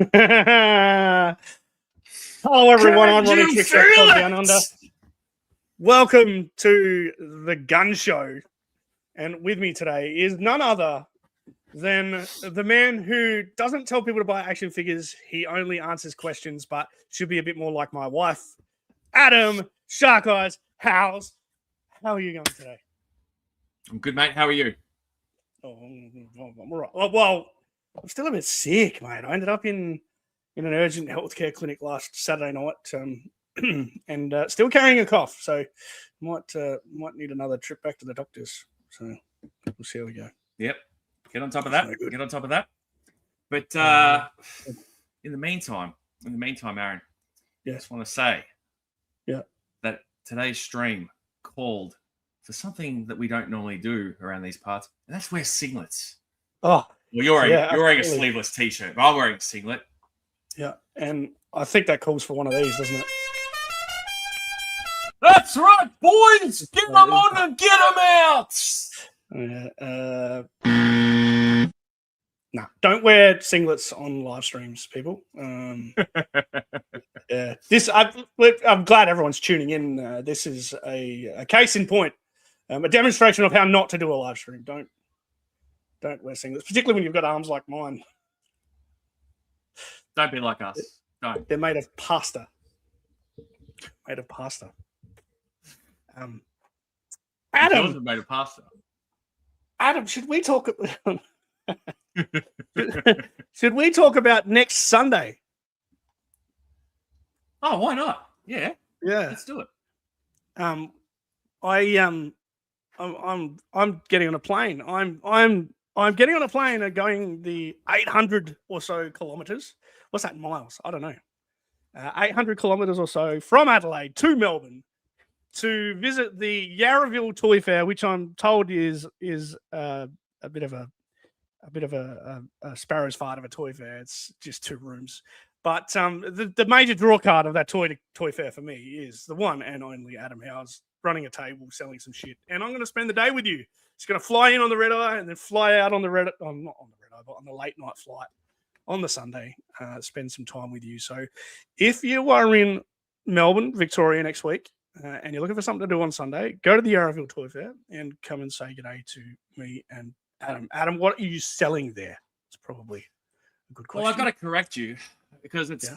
Hello, everyone. I'm Ronnie from Down Under. Welcome to the Gun Show. And with me today is none other than the man who doesn't tell people to buy action figures. He only answers questions, but should be a bit more like my wife, Adam Shark Eyes. How are you going today? I'm good, mate. How are you? Oh, I'm all right. Well, I'm still a bit sick, mate. I ended up in an urgent healthcare clinic last Saturday night, and still carrying a cough. So might need another trip back to the doctors. So we'll see how we go. Yep. Get on top of that. Get on top of that. But in the meantime, Aaron, I just want to say that today's stream called for something that we don't normally do around these parts, and that's wear singlets. Oh, well, you're wearing a sleeveless t-shirt, but I'm wearing a singlet. Yeah, and I think that calls for one of these, doesn't it? That's right, boys! Get them on and get them out! No, don't wear singlets on live streams, people. Yeah, I'm glad everyone's tuning in. This is a case in point, a demonstration of how not to do a live stream. Don't wear singlets, particularly when you've got arms like mine. Don't be like us. Don't. They're made of pasta. Adam, Yours are made of pasta. Adam, should we talk? Should we talk about next Sunday? Oh, why not? Yeah. Let's do it. I'm getting on a plane. I'm getting on a plane and going the 800 or so kilometers. What's that in miles? I don't know. 800 kilometers or so from Adelaide to Melbourne to visit the Yarraville Toy Fair, which I'm told is a bit of a sparrow's fart of a toy fair. It's just 2 rooms. But the major draw card of that toy fair for me is the one and only Adam Howes running a table, selling some shit. And I'm going to spend the day with you. It's going to fly in on the red eye and then fly out on the red, not on the red eye, but on the late night flight on the Sunday. Spend some time with you. So if you are in Melbourne, Victoria next week, and you're looking for something to do on Sunday, go to the Yarraville Toy Fair and come and say g'day to me and Adam. Adam, what are you selling there? It's probably a good question. Well, I've got to correct you because it's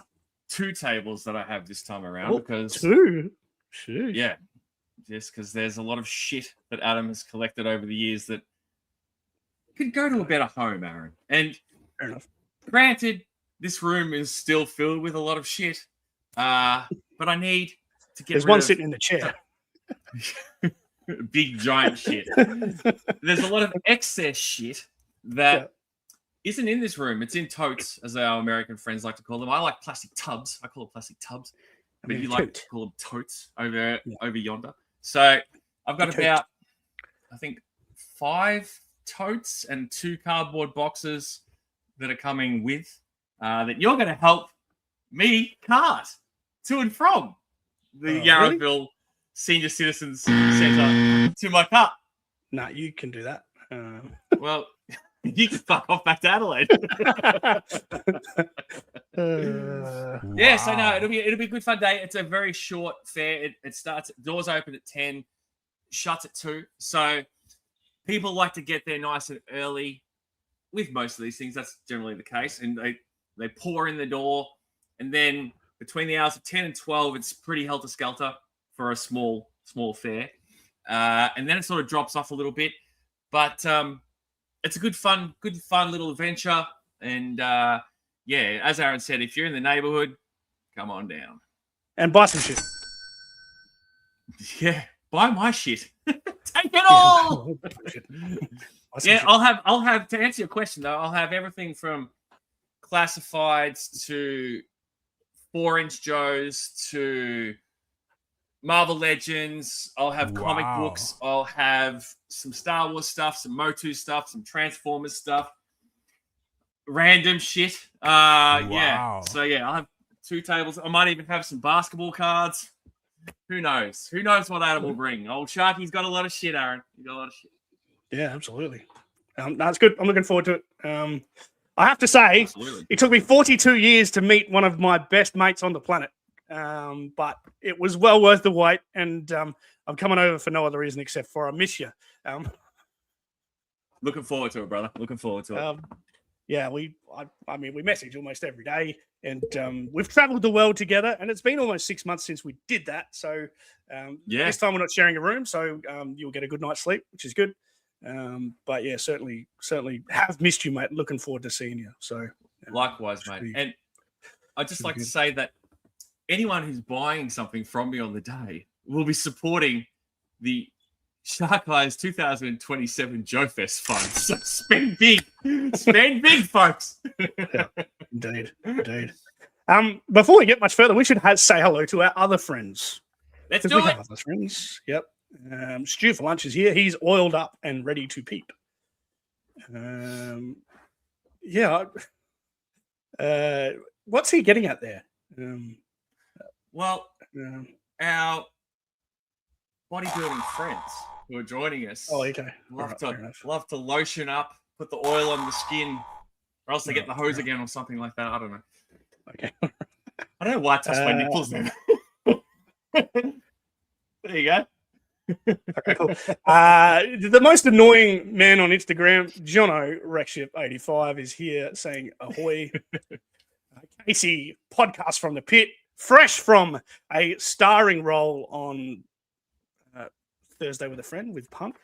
2 tables that I have this time around. Oh, because 2? Sure. Yeah. Just because there's a lot of shit that Adam has collected over the years that could go to a better home, Aaron. And fair enough. Granted, this room is still filled with a lot of shit, but I need to get There's one sitting in the chair. Big giant shit. There's a lot of excess shit that isn't in this room. It's in totes, as our American friends like to call them. I like plastic tubs. I call them plastic tubs, but you like to call them totes over yonder. So I've got about, I think, 5 totes and 2 cardboard boxes that are coming with that you're going to help me cart to and from the Yarraville Senior Citizens Centre to my car. No, you can do that. Well, you can fuck off back to Adelaide. Yeah, so no, it'll be a good fun day. It's a very short fair. It starts, doors open at 10, shuts at 2. So people like to get there nice and early. With most of these things, that's generally the case. And they pour in the door, and then between the hours of 10 and 12, it's pretty helter-skelter for a small fair. And then it sort of drops off a little bit. But it's a good fun little adventure. And as Aaron said, if you're in the neighborhood, come on down. And buy some shit. Yeah, buy my shit. Take it all. Yeah, I'll have to answer your question though, I'll have everything from classifieds to 4-inch Joes to Marvel Legends. I'll have comic books. I'll have some Star Wars stuff, some Motu stuff, some Transformers stuff, random shit. Yeah. So yeah, I'll have 2 tables. I might even have some basketball cards. Who knows? Who knows what Adam will bring? Old Sharky's got a lot of shit, Aaron. You got a lot of shit. Yeah, absolutely. No, it's good. I'm looking forward to it. I have to say, Absolutely. it took me 42 years to meet one of my best mates on the planet. But it was well worth the wait, and I'm coming over for no other reason except for I miss you. Looking forward to it, brother. Looking forward to it. Yeah, we message almost every day, and we've traveled the world together, and it's been almost 6 months since we did that. So this time we're not sharing a room, so you'll get a good night's sleep, which is good. But yeah, certainly have missed you, mate. Looking forward to seeing you. So likewise, mate. And I'd just like to say that anyone who's buying something from me on the day will be supporting the Shark Eyes 2027 Joe Fest Fund. So spend big, folks. Yeah, indeed. Before we get much further, we should say hello to our other friends. Let's do it. Have other friends. Yep. Stu for lunch is here. He's oiled up and ready to peep. What's he getting at there? Our bodybuilding friends who are joining us. Oh, okay. Love to lotion up, put the oil on the skin, or else they get the hose again or something like that. I don't know. Okay. I don't know why I touched my nipples then. There you go. Okay, cool. The most annoying man on Instagram, Jono Rexship85, is here saying ahoy. Casey, podcast from the pit, fresh from a starring role on Thursday with a Friend with Pump.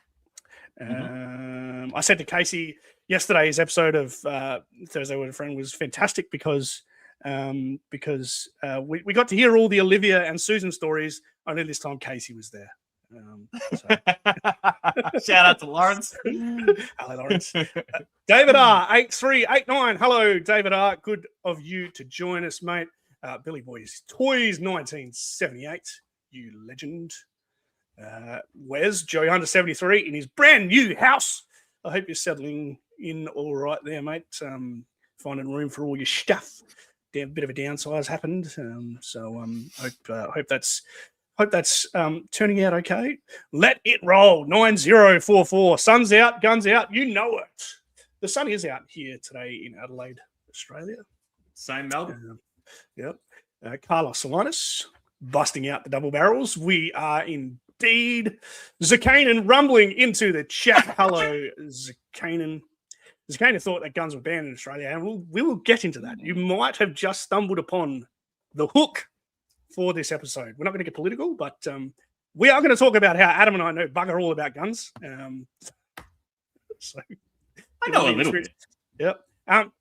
I said to Casey yesterday, his episode of Thursday with a Friend was fantastic because we got to hear all the Olivia and Susan stories. Only this time Casey was there. Shout out to Lawrence. Hello, Lawrence. David R 8389. Hello, David R. Good of you to join us, mate. Billy Boys Toys 1978. You legend. Wes Joey Hunter 73 in his brand new house. I hope you're settling in all right there, mate. Finding room for all your stuff. A bit of a downsize happened, hope that's turning out okay. Let it roll. 9044. Sun's out, guns out. You know it. The sun is out here today in Adelaide, Australia. Same Melbourne. Yep. Carlos Salinas busting out the double barrels. We are indeed. Zakanen rumbling into the chat. Hello, Zakanen. Zakanen thought that guns were banned in Australia, and we will get into that. You might have just stumbled upon the hook for this episode. We're not going to get political, but we are going to talk about how Adam and I know bugger all about guns. So I know a little bit. Yep.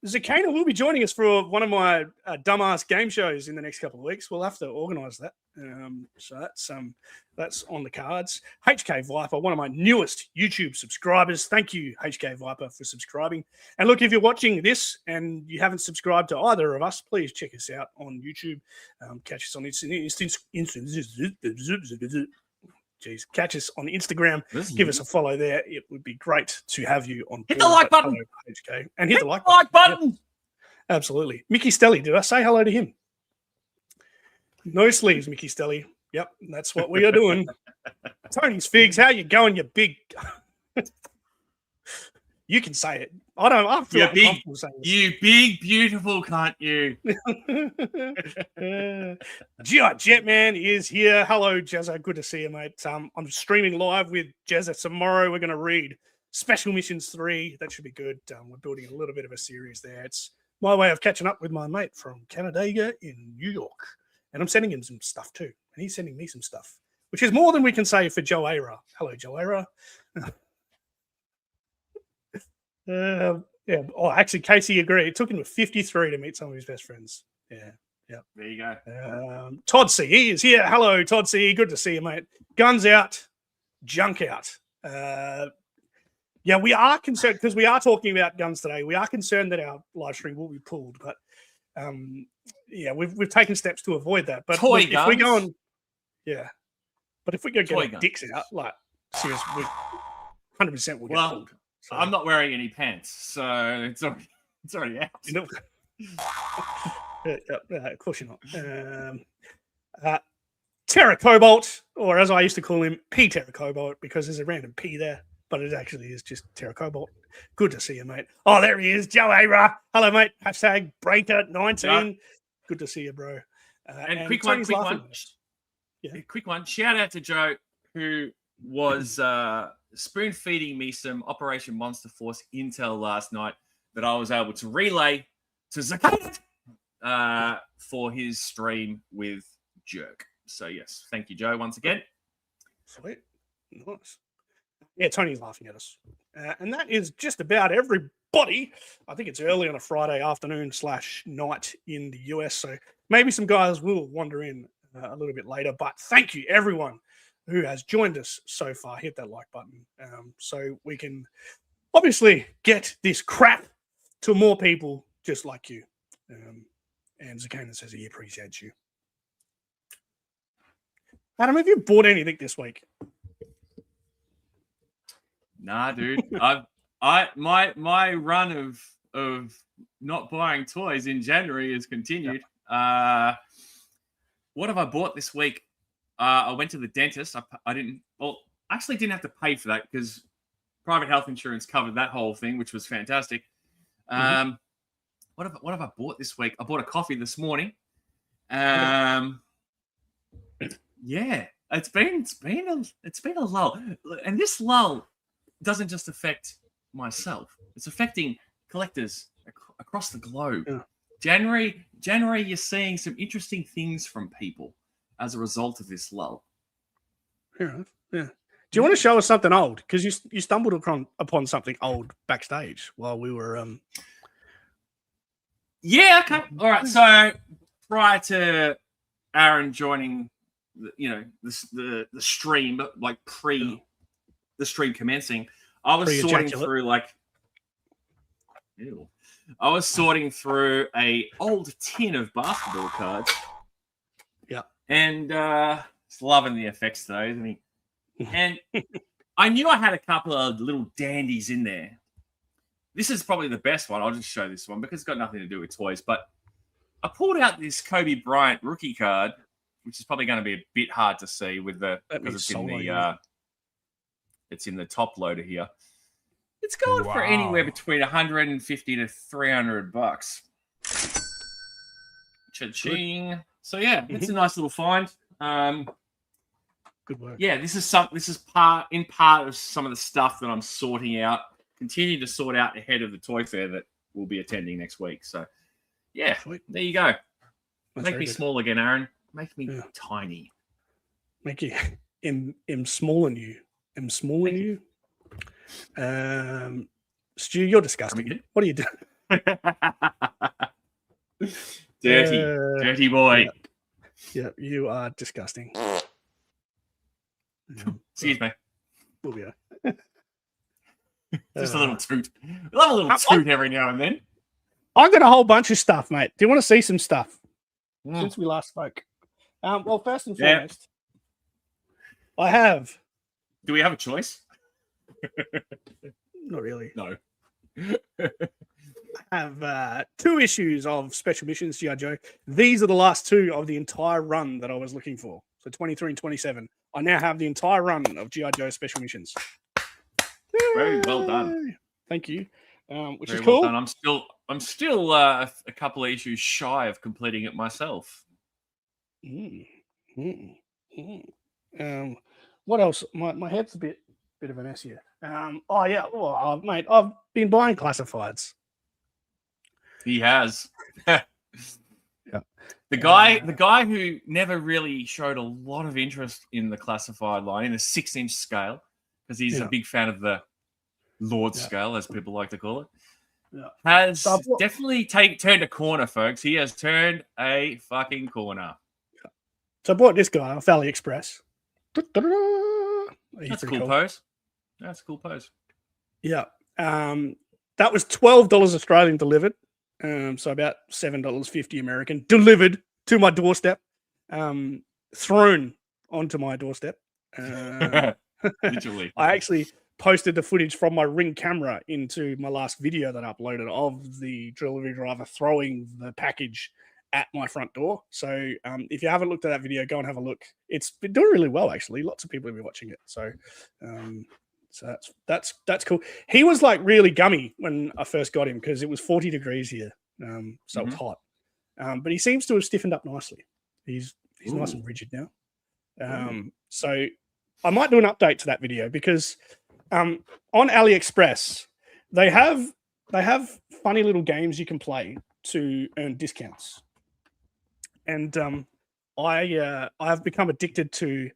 Zakanen will be joining us for one of my dumbass game shows in the next couple of weeks. We'll have to organise that. So that's on the cards. HK Viper, one of my newest YouTube subscribers. Thank you, HK Viper, for subscribing. And look, if you're watching this and you haven't subscribed to either of us, please check us out on YouTube. Catch us on catch us on Instagram. Give us a follow there. It would be great to have you on board. Hit the like button. HK. And hit the like button. Yep. Absolutely. Mickey Stelly, did I say hello to him? No sleeves, Mickey Stelly. Yep, that's what we are doing. Tony's Figs, how you going, you big... You can say it. I feel like comfortable saying this. You big, beautiful, can't you? G.I. Jetman is here. Hello, Jezza. Good to see you, mate. I'm streaming live with Jezza tomorrow. We're going to read Special Missions 3. That should be good. We're building a little bit of a series there. It's my way of catching up with my mate from Canada in New York. And I'm sending him some stuff too. And he's sending me some stuff, which is more than we can say for Joe Ara. Hello, Joe Ara. Yeah. Oh, actually, Casey agreed. It took him 53 to meet some of his best friends. Yeah. There you go. Todd C. is here. Hello, Todd C. Good to see you, mate. Guns out, junk out. Yeah, we are concerned because we are talking about guns today. We are concerned that our live stream will be pulled, but yeah, we've taken steps to avoid that. But toy if guns. we go on, yeah, but if we go get Toy our guns. dicks out, like seriously, 100% will get pulled. So. I'm not wearing any pants, so it's already out. You know, of course you're not. Terra Cobalt, or as I used to call him, P Terra Cobalt, because there's a random P there, but it actually is just Terra Cobalt. Good to see you, mate. Oh, there he is, Joe Ara. Hello, mate. Hashtag Breaker19. Yeah. Good to see you, bro. And quick one. Yeah. Quick one. Shout out to Joe, who was spoon feeding me some Operation Monster Force intel last night that I was able to relay to Zakat for his stream with Jerk. So yes, thank you, Joe, once again. Sweet. Nice. Yeah, Tony's laughing at us. And that is just about everybody. I think it's early on a Friday afternoon/night in the US. So maybe some guys will wander in a little bit later. But thank you, everyone who has joined us so far. Hit that like button so we can obviously get this crap to more people just like you. And Zakana says he appreciates you. Adam, have you bought anything this week? Nah, dude. My run of not buying toys in January has continued. What have I bought this week? I went to the dentist. I didn't have to pay for that because private health insurance covered that whole thing, which was fantastic. What have I bought this week? I bought a coffee this morning. Yeah, it's been a lull, and this lull doesn't just affect myself; it's affecting collectors across the globe. Yeah. January, you're seeing some interesting things from people as a result of this lull. Yeah. Do you want to show us something old? Because you stumbled upon something old backstage while we were. Yeah. Okay. All right. So prior to Aaron joining, the stream, like the stream commencing, I was sorting through I was sorting through a old tin of basketball cards. Yeah. And just loving the effects though. I mean, and I knew I had a couple of little dandies in there. This is probably the best one. I'll just show this one because it's got nothing to do with toys. But I pulled out this Kobe Bryant rookie card, which is probably going to be a bit hard to see because it's in the top loader here. It's going for anywhere between $150 to $300. Cha-ching! So yeah, it's a nice little find. Good work. Yeah, this is part of some of the stuff that I'm sorting out. Continue to sort out ahead of the toy fair that we'll be attending next week. So yeah, there you go. Make me small again, Aaron. Make me tiny. Make you am small in you. Am small in you. Stu, you're disgusting. What are you doing? Dirty boy. Yeah, you are disgusting. Excuse me. We'll be Just a little toot. We love a little toot every now and then. I got a whole bunch of stuff, mate. Do you want to see some stuff since we last spoke? Well, first and foremost, I have. Do we have a choice? Not really. No. I have 2 issues of Special Missions G.I. Joe. These are the last 2 of the entire run that I was looking for. So 23 and 27. I now have the entire run of G.I. Joe Special Missions. Very well done. Thank you. Which Very is cool. Well done. I'm still a couple of issues shy of completing it myself. What else? My head's a bit of a mess here. Mate, I've been buying classifieds. He has. Yeah. The guy who never really showed a lot of interest in the classified line in a 6-inch scale, because he's a big fan of the Lord scale, as people like to call it, has definitely turned a corner, folks. He has turned a fucking corner. So I bought this guy off AliExpress. That's a cool pose. That's a cool pose. Yeah. That was $12 Australian delivered. So about $7.50 American delivered to my doorstep, thrown onto my doorstep. Literally. I actually posted the footage from my Ring camera into my last video that I uploaded of the delivery driver throwing the package at my front door. So if you haven't looked at that video, go and have a look. It's been doing really well, actually. Lots of people have been watching it. So So that's cool. He was like really gummy when I first got him because it was 40 degrees here, so it was hot. But he seems to have stiffened up nicely. He's nice and rigid now. So I might do an update to that video because on AliExpress they have funny little games you can play to earn discounts, and I've become addicted to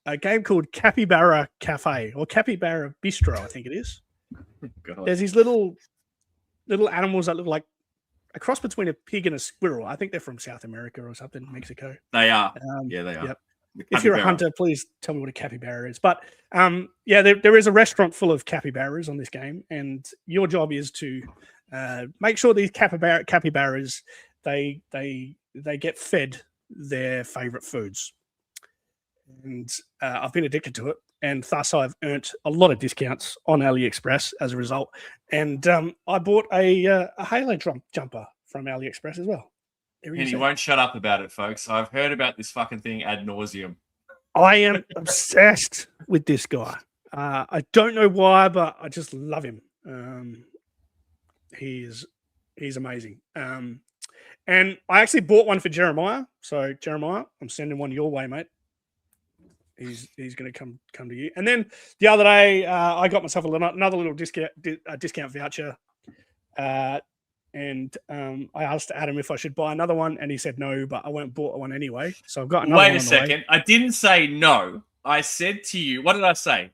a game called Capybara Cafe or Capybara Bistro, I think it is. God. There's these little animals that look like a cross between a pig and a squirrel. I think they're from South America or something, Mexico. They are. Yeah, they are. Yep. If you're a hunter, please tell me what a capybara is. But there is a restaurant full of capybaras on this game, and your job is to make sure these capybaras they get fed their favorite foods. And I've been addicted to it, and thus I've earned a lot of discounts on AliExpress as a result. And I bought a Halo jumper from AliExpress as well. And he won't shut up about it, folks. I've heard about this fucking thing ad nauseum. I am obsessed with this guy. I don't know why, but I just love him. He's amazing. And I actually bought one for Jeremiah. So Jeremiah, I'm sending one your way, mate. He's going to come to you. And then the other day, I got myself another little discount voucher. And I asked Adam if I should buy another one, and he said no, but I went and bought one anyway. So I've got another one. Wait a second. I didn't say no. I said to you, what did I say?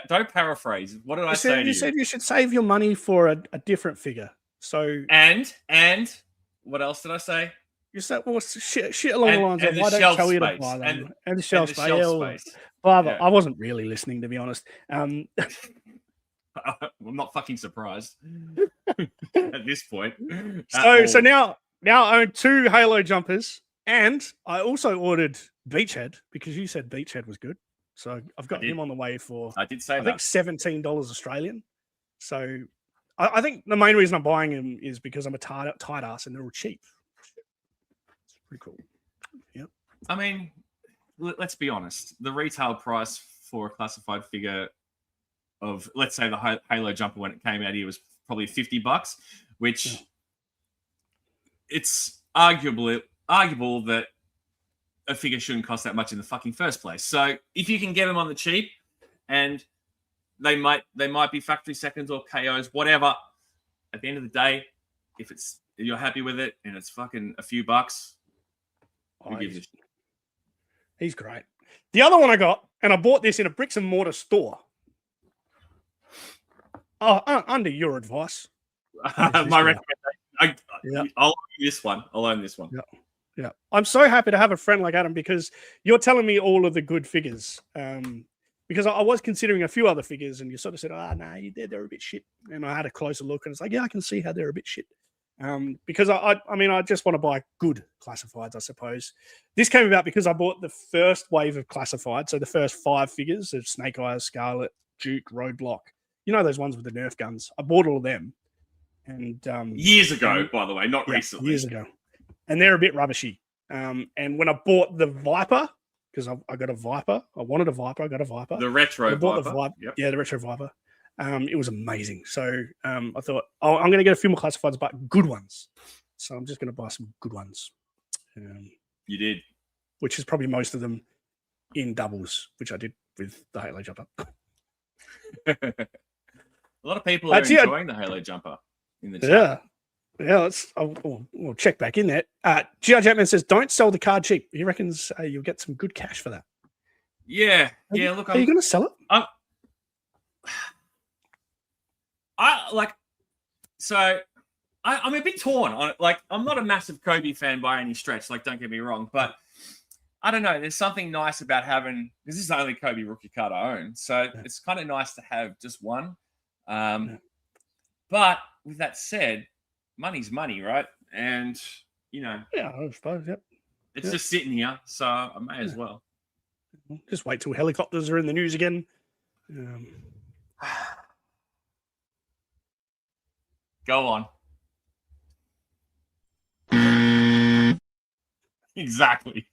Don't paraphrase. What did I say to you? You said you should save your money for a different figure. So and what else did I say? You said, well, shit along the lines of why don't tell you to buy them? And the shelf space. But I wasn't really listening, to be honest. I'm not fucking surprised at this point. So now I own 2 Halo jumpers, and I also ordered Beachhead because you said Beachhead was good. So I've got him on the way for I think $17 Australian. So I think the main reason I'm buying him is because I'm a tight ass and they're all cheap. Pretty cool. Yeah. I mean, let's be honest. The retail price for a classified figure of, let's say, the Halo jumper when it came out here was probably $50, which it's arguable that a figure shouldn't cost that much in the fucking first place. So if you can get them on the cheap, and they might be factory seconds or KOs, whatever. At the end of the day, if you're happy with it and it's fucking a few bucks. He's great. The other one I got, and I bought this in a bricks and mortar store. Under your advice. My recommendation. I'll own this one. Yeah. I'm so happy to have a friend like Adam because you're telling me all of the good figures. Because I was considering a few other figures, and you sort of said, they're a bit shit. And I had a closer look, and it's like, yeah, I can see how they're a bit shit. Because I just want to buy good classifieds, I suppose. This came about because I bought the first wave of classified, so the first 5 figures of Snake Eyes, Scarlet, Duke, Roadblock. You know those ones with the Nerf guns. I bought all of them, and years ago, by the way, not recently. Years ago, and they're a bit rubbishy. And when I bought the Viper, because I got a Viper, I wanted a Viper, I got a Viper. The retro Viper. Yep. Yeah, the retro Viper. It was amazing. So I thought, I'm going to get a few more classifieds, but good ones. So I'm just going to buy some good ones. You did. Which is probably most of them in doubles, which I did with the Halo jumper. A lot of people are enjoying the Halo jumper in the chat. Yeah, we'll check back in there. GR Jetman says, don't sell the card cheap. He reckons you'll get some good cash for that. Yeah. Are you going to sell it? I'm a bit torn on it. Like, I'm not a massive Kobe fan by any stretch. Like, don't get me wrong, but I don't know. There's something nice about having, because this is the only Kobe rookie card I own, so it's kind of nice to have just one. But with that said, money's money, right? And yeah, I suppose. Yep. It's just sitting here, so I may as well. Just wait till helicopters are in the news again. Go on. Exactly.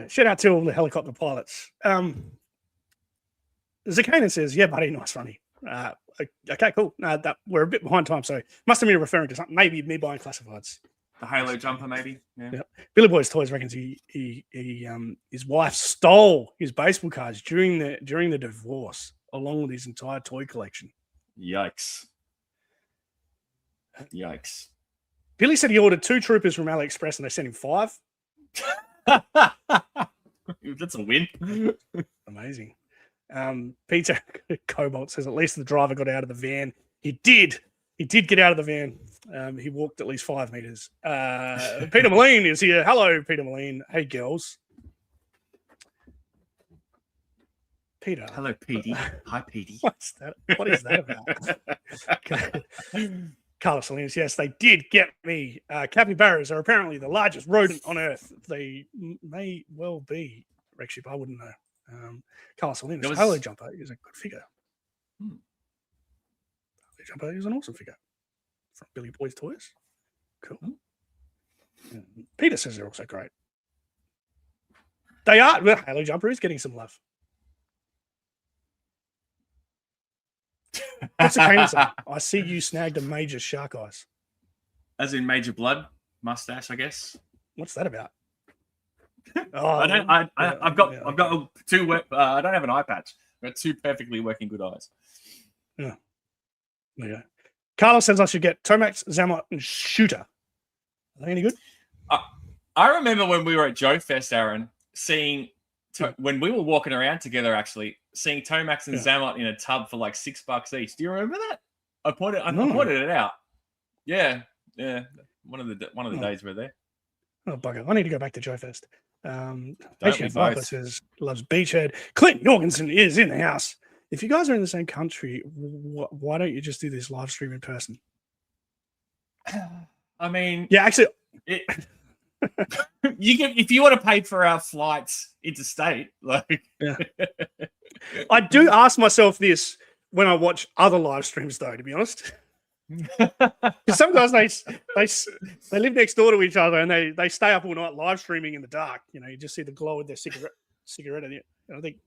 shout out to all the helicopter pilots. Zakana says, "Yeah, buddy, nice, Ronnie." Okay, cool. That we're a bit behind time, so must have been referring to something. Maybe me buying classifieds. The Halo jumper, maybe. Yeah. Yep. Billy Boy's Toys reckons his wife stole his baseball cards during the divorce, along with his entire toy collection. Yikes! Billy said he ordered 2 troopers from AliExpress and they sent him 5. That's a win. Amazing. Peter Cobalt says at least the driver got out of the van. He did get out of the van. He walked at least 5 meters. Peter Moline is here. Hello, Peter Moline. Hey, girls. Peter. Hello, Petey. Hi, Petey. What is that about? Carlos Salinas, yes, they did get me. Capybaras are apparently the largest rodent on Earth. They may well be. Rexship, I wouldn't know. Carlos Salinas, Halo Jumper is a good figure. Halo Jumper is an awesome figure. From Billy Boy's Toys. Cool. Peter says they're also great. They are. Well, Halo Jumper is getting some love. What's the cane say? I see you snagged a major shark eyes. As in major blood mustache, I guess. What's that about? I've got 2. I don't have an eye patch. I've got 2 perfectly working good eyes. Yeah. There you go. Carlos says I should get Tomax, Zammot, and Shooter. Are they any good? I remember when we were at Joe Fest, Aaron, seeing when we were walking around together, actually seeing Tomax and Zammot in a tub for like $6 each. Do you remember that? I pointed it out. Yeah. One of the days we're there. Oh bugger! I need to go back to Joe Fest. Viper says loves Beachhead. Clint Jorgensen is in the house. If you guys are in the same country, why don't you just do this live stream in person? I mean, yeah, actually, if you want to pay for our flights interstate, like, I do ask myself this when I watch other live streams, though. To be honest, because some guys they live next door to each other and they stay up all night live streaming in the dark. You know, you just see the glow of their cigarette in it. And I think,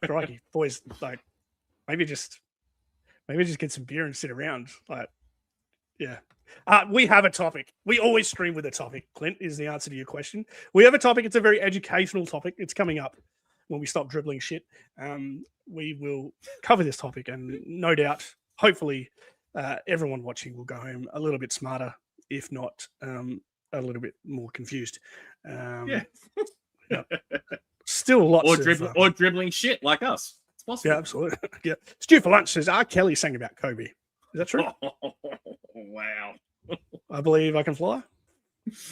crikey, boys, like maybe just get some beer and sit around. Like, yeah. We have a topic. We always stream with a topic. Clint is the answer to your question. We have a topic. It's a very educational topic. It's coming up when we stop dribbling shit. We will cover this topic, and no doubt, hopefully, everyone watching will go home a little bit smarter, if not a little bit more confused. Yeah. Still lots or dribbling shit like us. It's possible. Yeah, absolutely. Yeah. Stu for lunch says, R. Kelly sang about Kobe. Is that true? Wow. I believe I can fly.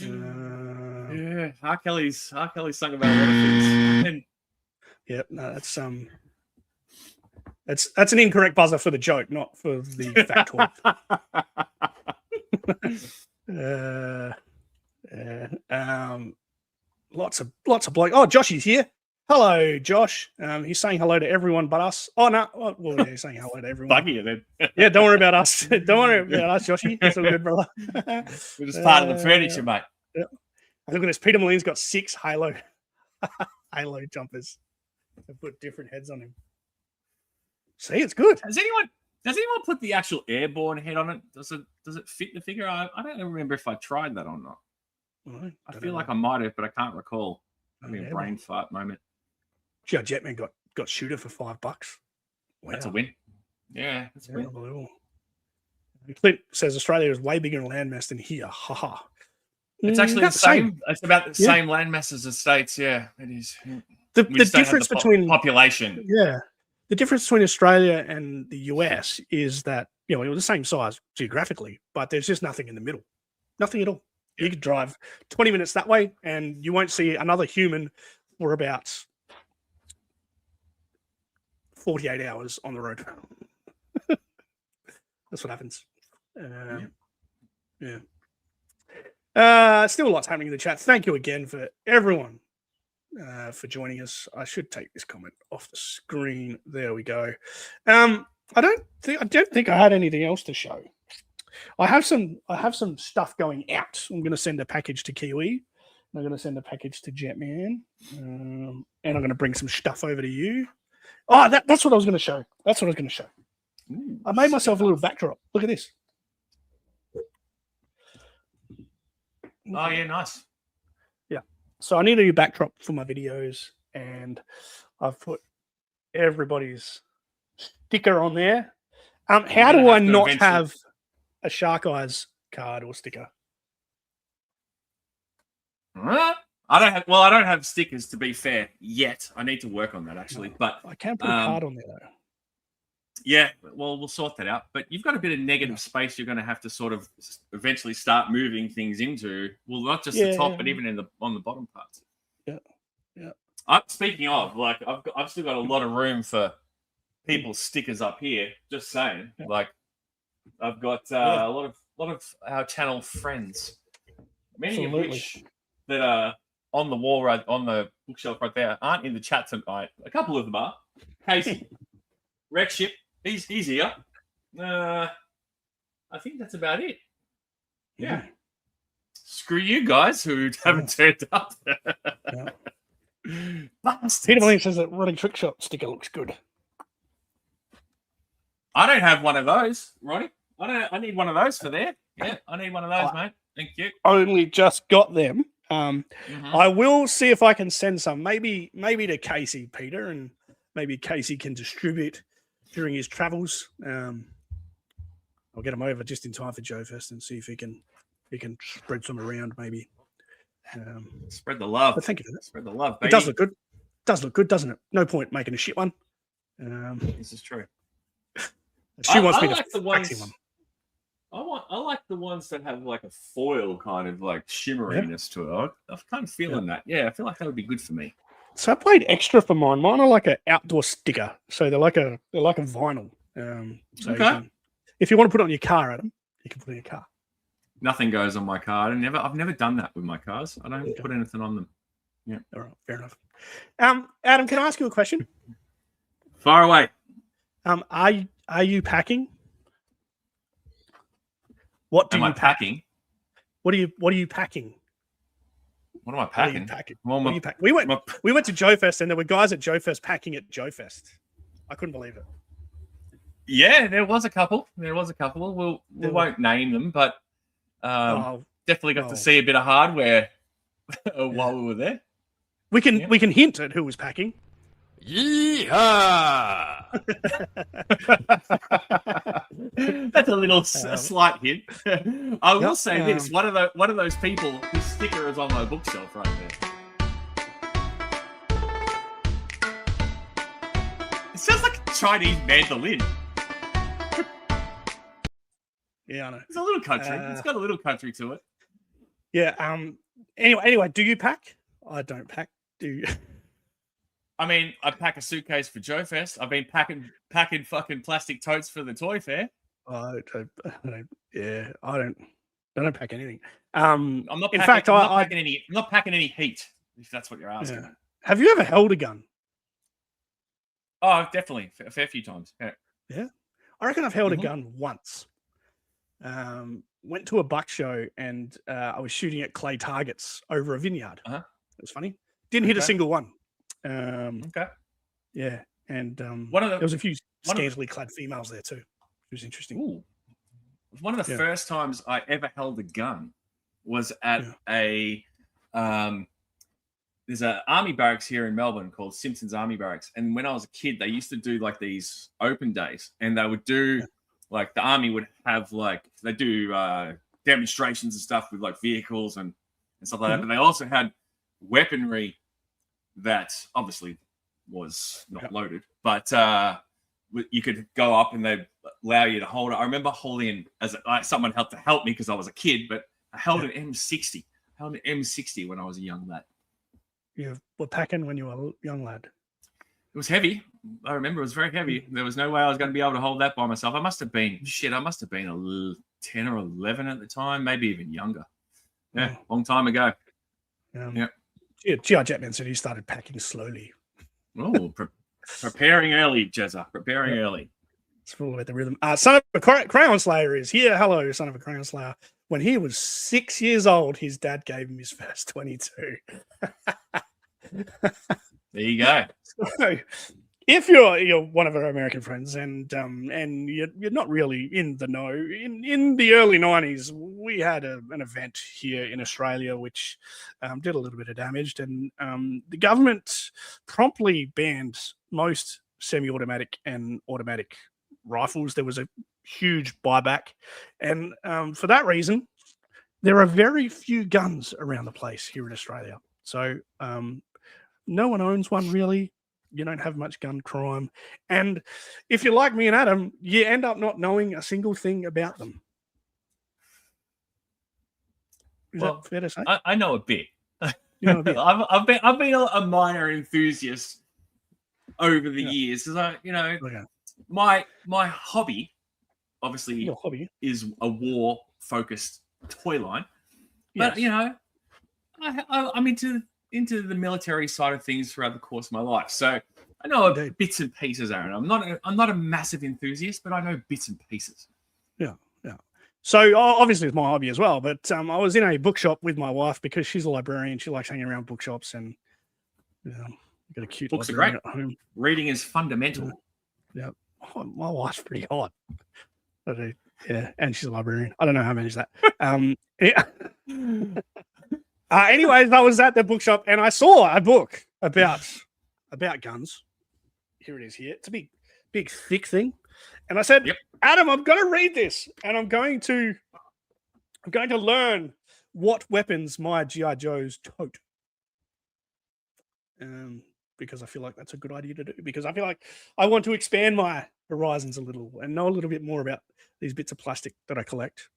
Yeah, R. Kelly's sung about a lot of things. Yeah, no, that's an incorrect buzzer for the joke, not for the factoid. Lots of bloke. Oh, Joshy's here. Hello, Josh. He's saying hello to everyone but us. Oh no, well, yeah, he's saying hello to everyone. Buggy then. Yeah, don't worry about us. Don't worry about us, Joshy. It's all good, brother. We're just part of the furniture, mate. Yeah. And look at this. Peter Moline's got 6 Halo jumpers. They put different heads on him. See, it's good. Does anyone put the actual airborne head on it? Does it fit the figure? I don't even remember if I tried that or not. I feel like I might have, but I can't recall. I mean, a brain fart moment. Gee, Jetman got Shooter for $5. Wow. That's a win. Yeah, that's a win. Unbelievable. Clint says Australia is way bigger in landmass than here. Haha. It's actually the same. It's about the same landmass as the States. Yeah, it is. The difference between population. Yeah. The difference between Australia and the US is that, it was the same size geographically, but there's just nothing in the middle. Nothing at all. You could drive 20 minutes that way and you won't see another human for about 48 hours on the road. That's what happens. Still lots happening in the chat. Thank you again for everyone for joining us. I should take this comment off the screen. There we go. I don't think I had anything else to show. I have some stuff going out. I'm going to send a package to Kiwi I'm going to send a package to Jetman. And I'm going to bring some stuff over to you. Oh, that's what I was going to show. That's what I was going to show. Ooh, I made myself a little backdrop. Look at this. Oh, yeah, nice. Yeah. So I need a new backdrop for my videos, and I've put everybody's sticker on there. How do I not have a Shark Eyes card or sticker? I don't have stickers, to be fair, yet. I need to work on that, actually. No, but I can put a card on there, though. Yeah, well, we'll sort that out. But you've got a bit of negative space you're going to have to sort of eventually start moving things into. Well, not just the top, but even on the bottom parts. Yeah. Speaking of, like, I've still got a lot of room for people's stickers up here. Just saying, like, I've got a lot of our channel friends, many of which that are on the wall on the bookshelf right there aren't in the chat tonight. A couple of them are. Casey, Rexship. He's here. I think that's about it. Yeah. Screw you guys who haven't turned up. Peter William says that running trick shot sticker looks good. I don't have one of those, Ronnie. I need one of those for there. Yeah, I need one of those, mate. Thank you. Only just got them. I will see if I can send some. Maybe to Casey, Peter, and maybe Casey can distribute during his travels. I'll get him over just in time for Joe first and see if he can spread some around, maybe. Spread the love. But thank you for that. Spread the love, baby. It does look good. Does look good, doesn't it? No point making a shit one. This is true. She wants me to like the ones. one. I like the ones that have like a foil kind of like shimmeriness to it. I'm kind of feeling that. Yeah, I feel like that would be good for me. So I played extra for mine. Mine are like an outdoor sticker, so they're like a vinyl. So if you want to put it on your car, Adam, you can put it on your car. Nothing goes on my car. I've never done that with my cars. I don't put anything on them. Yeah. All right, fair enough. Adam, can I ask you a question? Far away. Are you packing? What Am I packing? What are you packing? What am I packing? What are you packing? We went to Joe Fest, and there were guys at Joe Fest packing at Joe Fest. I couldn't believe it. Yeah, there was a couple. We won't name them, but definitely got to see a bit of hardware while we were there. We can hint at who was packing. Yeehaw! That's a slight hint. I will say this: one of those people whose sticker is on my bookshelf right there. It sounds like a Chinese mandolin. Yeah, I know. It's a little country. It's got a little country to it. Yeah. Anyway, do you pack? I don't pack. Do you? I mean, I pack a suitcase for Joe Fest. I've been packing fucking plastic totes for the toy fair. I don't pack anything. I'm not packing any heat, if that's what you're asking. Yeah. Have you ever held a gun? Oh, definitely. A fair few times. Yeah. I reckon I've held a gun once. Went to a buck show and I was shooting at clay targets over a vineyard. It was funny. Didn't hit a single one. Yeah. And there was a few scantily clad females there too. It was interesting. Ooh. One of the first times I ever held a gun was at there's an army barracks here in Melbourne called Simpson's Army Barracks. And when I was a kid, they used to do like these open days, and they would do like the army would have like they do demonstrations and stuff with like vehicles and stuff like that. But they also had weaponry that obviously was not loaded, but you could go up and they'd allow you to hold it. I remember holding someone had to help me because I was a kid, but I held an M60. I held an M60 when I was a young lad. You were packing when you were a young lad. It was heavy. I remember it was very heavy. There was no way I was going to be able to hold that by myself. I must have been 10 or 11 at the time, maybe even younger. Yeah, long time ago. G.I. Jetman said he started packing slowly. Oh, preparing early, Jezza. Preparing early. It's full about the rhythm. Son of a Crayon Slayer is here. Hello, son of a Crayon Slayer. When he was 6 years old, his dad gave him his first 22. There you go. So, if you're one of our American friends and you're not really in the know, in the early 90s, we had an event here in Australia which did a little bit of damage, and the government promptly banned most semi-automatic and automatic rifles. There was a huge buyback, and for that reason, there are very few guns around the place here in Australia. So no one owns one really. You don't have much gun crime. And if you're like me and Adam, you end up not knowing a single thing about them. Is that fair to say? I know a bit. You know a bit. I've been a minor enthusiast over the years. So, my hobby, obviously, is a war-focused toy line. But, I'm into the military side of things throughout the course of my life. So I know bits and pieces, Aaron. I'm not a massive enthusiast, but I know bits and pieces. Yeah. So obviously it's my hobby as well, but I was in a bookshop with my wife because she's a librarian. She likes hanging around bookshops, and got a cute books are great at home. Reading is fundamental. Yeah. Oh, my wife's pretty hot. Yeah, and she's a librarian. I don't know how many is that. Anyways, I was at the bookshop and I saw a book about guns. Here it is. Here, it's a big, thick thing. And I said, Adam, I'm going to read this, and I'm going to learn what weapons my GI Joes tote. Because I feel like that's a good idea to do. Because I feel like I want to expand my horizons a little and know a little bit more about these bits of plastic that I collect.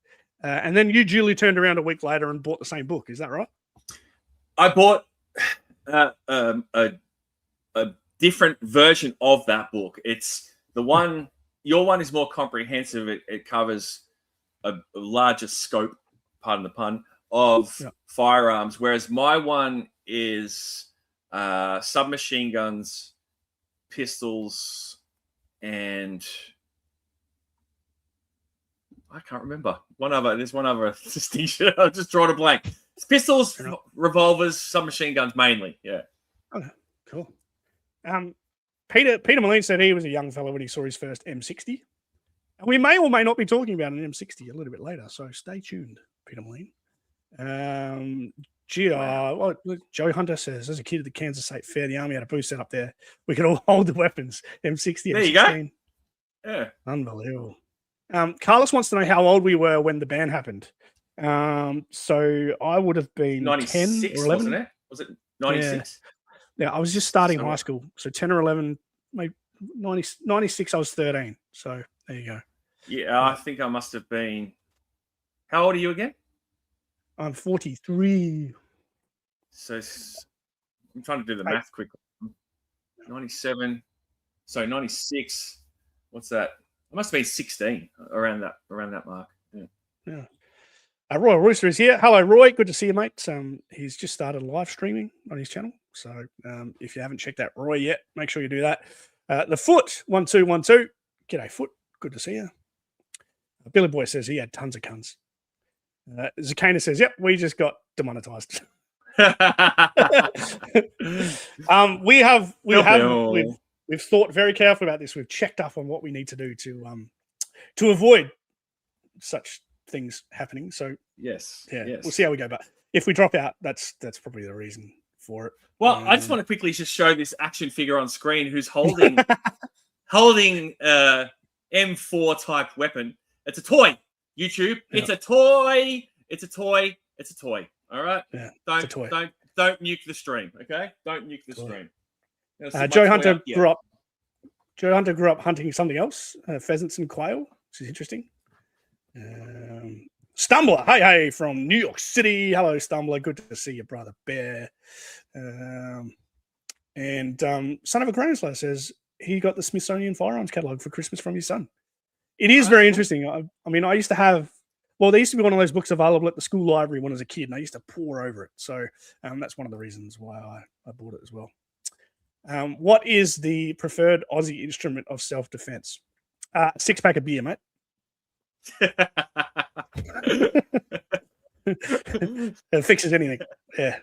And then you duly turned around a week later and bought the same book. Is that right? I bought a different version of that book. It's the one. Your one is more comprehensive. It covers a larger scope, pardon the pun, of firearms, whereas my one is submachine guns, pistols, and I can't remember. There's one other distinction. I'll just draw a blank. It's pistols, revolvers, submachine guns mainly. Yeah. Okay, cool. Peter Moline said he was a young fellow when he saw his first M60. And we may or may not be talking about an M60 a little bit later, so stay tuned, Peter Moline. Joe Hunter says, as a kid at the Kansas State Fair, the Army had a booth set up there. We could all hold the weapons. M60, there M16. You go. Yeah. Unbelievable. Carlos wants to know how old we were when the ban happened. So I would have been 96, 10 or 11. Wasn't it? Was it 96? Yeah, I was just starting high school. So 10 or 11, maybe 96, I was 13. So there you go. Yeah, I think I must have been. How old are you again? I'm 43. So I'm trying to do the math quickly. 97. So 96. What's that? I must have been 16 around that mark. Yeah. Royal Rooster is here. Hello, Roy. Good to see you, mate. He's just started live streaming on his channel. So if you haven't checked out Roy yet, make sure you do that. The Foot 1212. G'day, Foot. Good to see you. Billy Boy says he had tons of guns. Zakana says, "Yep, we just got demonetized." We've thought very carefully about this. We've checked up on what we need to do to avoid such things happening. So yes, we'll see how we go. But if we drop out, that's probably the reason for it. Well, I just want to quickly just show this action figure on screen who's holding M4 type weapon. It's a toy. YouTube. Yeah. It's a toy. It's a toy. It's a toy. All right. Yeah. Don't nuke the stream. Okay. Don't nuke the stream. Joe Hunter grew up. Joe Hunter grew up hunting something else, pheasants and quail, which is interesting. Stumbler, hey from New York City. Hello, Stumbler. Good to see you, brother Bear. And son of a Crayon Slayer says he got the Smithsonian Firearms Catalog for Christmas from his son. It is very interesting. I mean, I used to have. Well, there used to be one of those books available at the school library when I was a kid, and I used to pore over it. So that's one of the reasons why I bought it as well. What is the preferred Aussie instrument of self-defense? 6-pack of beer, mate. It fixes anything. Yeah,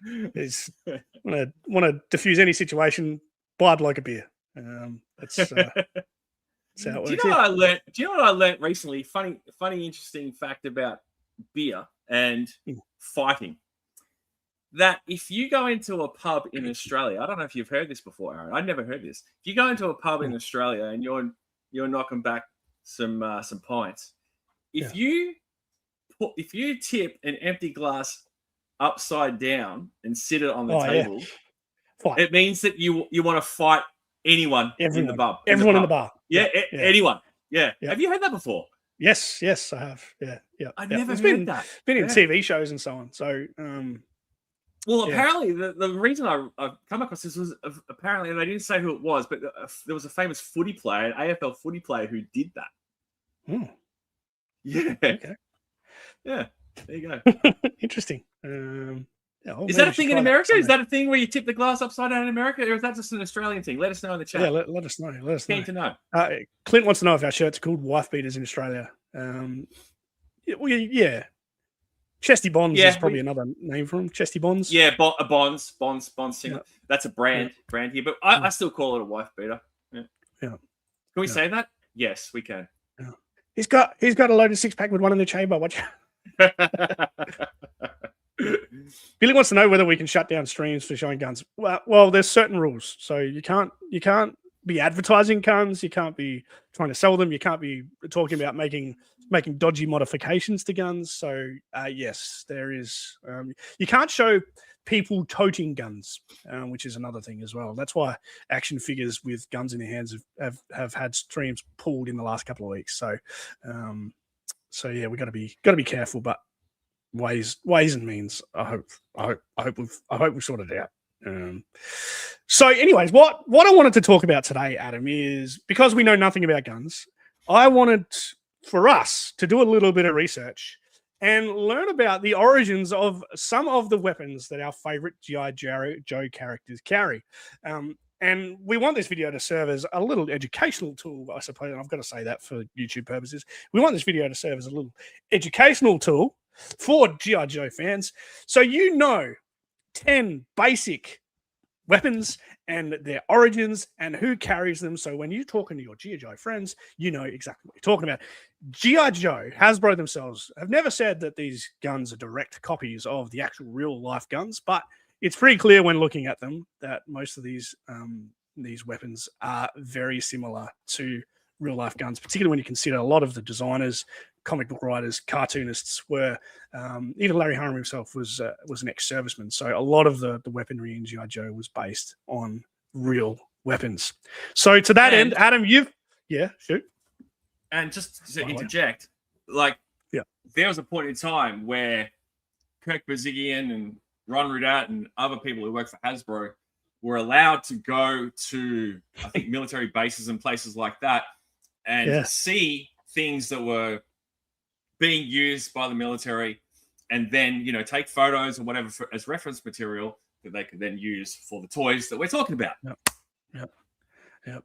want to diffuse any situation. Buy a bloke a beer. That's how it works. Do you know what I learned? Do you know what I learned recently? Funny, interesting fact about beer and fighting. That if you go into a pub in Australia, I don't know if you've heard this before, Aaron. I'd never heard this. If you go into a pub in Australia and you're knocking back some pints, if you tip an empty glass upside down and sit it on the table, it means that you want to fight in the pub. Everyone in the bar. Yeah, anyone. Yeah. Have you heard that before? Yes, I have. Yeah. I've never heard that. Been in TV shows and so on. So, well, apparently the reason I've come across this was apparently, and they didn't say who it was, but there was a famous footy player, an AFL footy player, who did that. Yeah. Okay. Yeah. There you go. Interesting. Is that a thing in America? Is that a thing where you tip the glass upside down in America, or is that just an Australian thing? Let us know in the chat. Yeah, let us know. Keen to know. Clint wants to know if our shirts are called wife beaters in Australia. Yeah. Chesty Bonds is probably another name for them. Chesty Bonds. Yeah, Bonds singer. Yeah. That's a brand here, but I still call it a wife beater. Yeah. Can we say that? Yes, we can. Yeah. He's got a loaded 6-pack with one in the chamber. Watch. Billy wants to know whether we can shut down streams for showing guns. Well, there's certain rules, so you can't be advertising guns. You can't be trying to sell them. You can't be talking about making dodgy modifications to guns. So yes, there is. You can't show people toting guns, which is another thing as well. That's why action figures with guns in their hands have had streams pulled in the last couple of weeks. So yeah, we got to be careful, but ways and means. I hope we've sorted it out. So anyways, what I wanted to talk about today, Adam, is because we know nothing about guns, I wanted for us to do a little bit of research and learn about the origins of some of the weapons that our favorite G.I. Joe characters carry. And we want this video to serve as a little educational tool, I suppose. And I've got to say that for YouTube purposes. We want this video to serve as a little educational tool for G.I. Joe fans. So 10 basic weapons and their origins and who carries them. So when you're talking to your G.I. Joe friends, you know exactly what you're talking about. G.I. Joe, Hasbro themselves, have never said that these guns are direct copies of the actual real-life guns, but it's pretty clear when looking at them that most of these weapons are very similar to real-life guns, particularly when you consider a lot of the designers, comic book writers, cartoonists were, even Larry Hama himself was an ex-serviceman. So a lot of the weaponry in G.I. Joe was based on real weapons. So to that end, Adam, shoot. And just to interject, there was a point in time where Kirk Bazigian and Ron Rudat and other people who work for Hasbro were allowed to go to, I think, military bases and places like that and see things that were being used by the military, and then take photos or whatever as reference material that they could then use for the toys that we're talking about. Yep.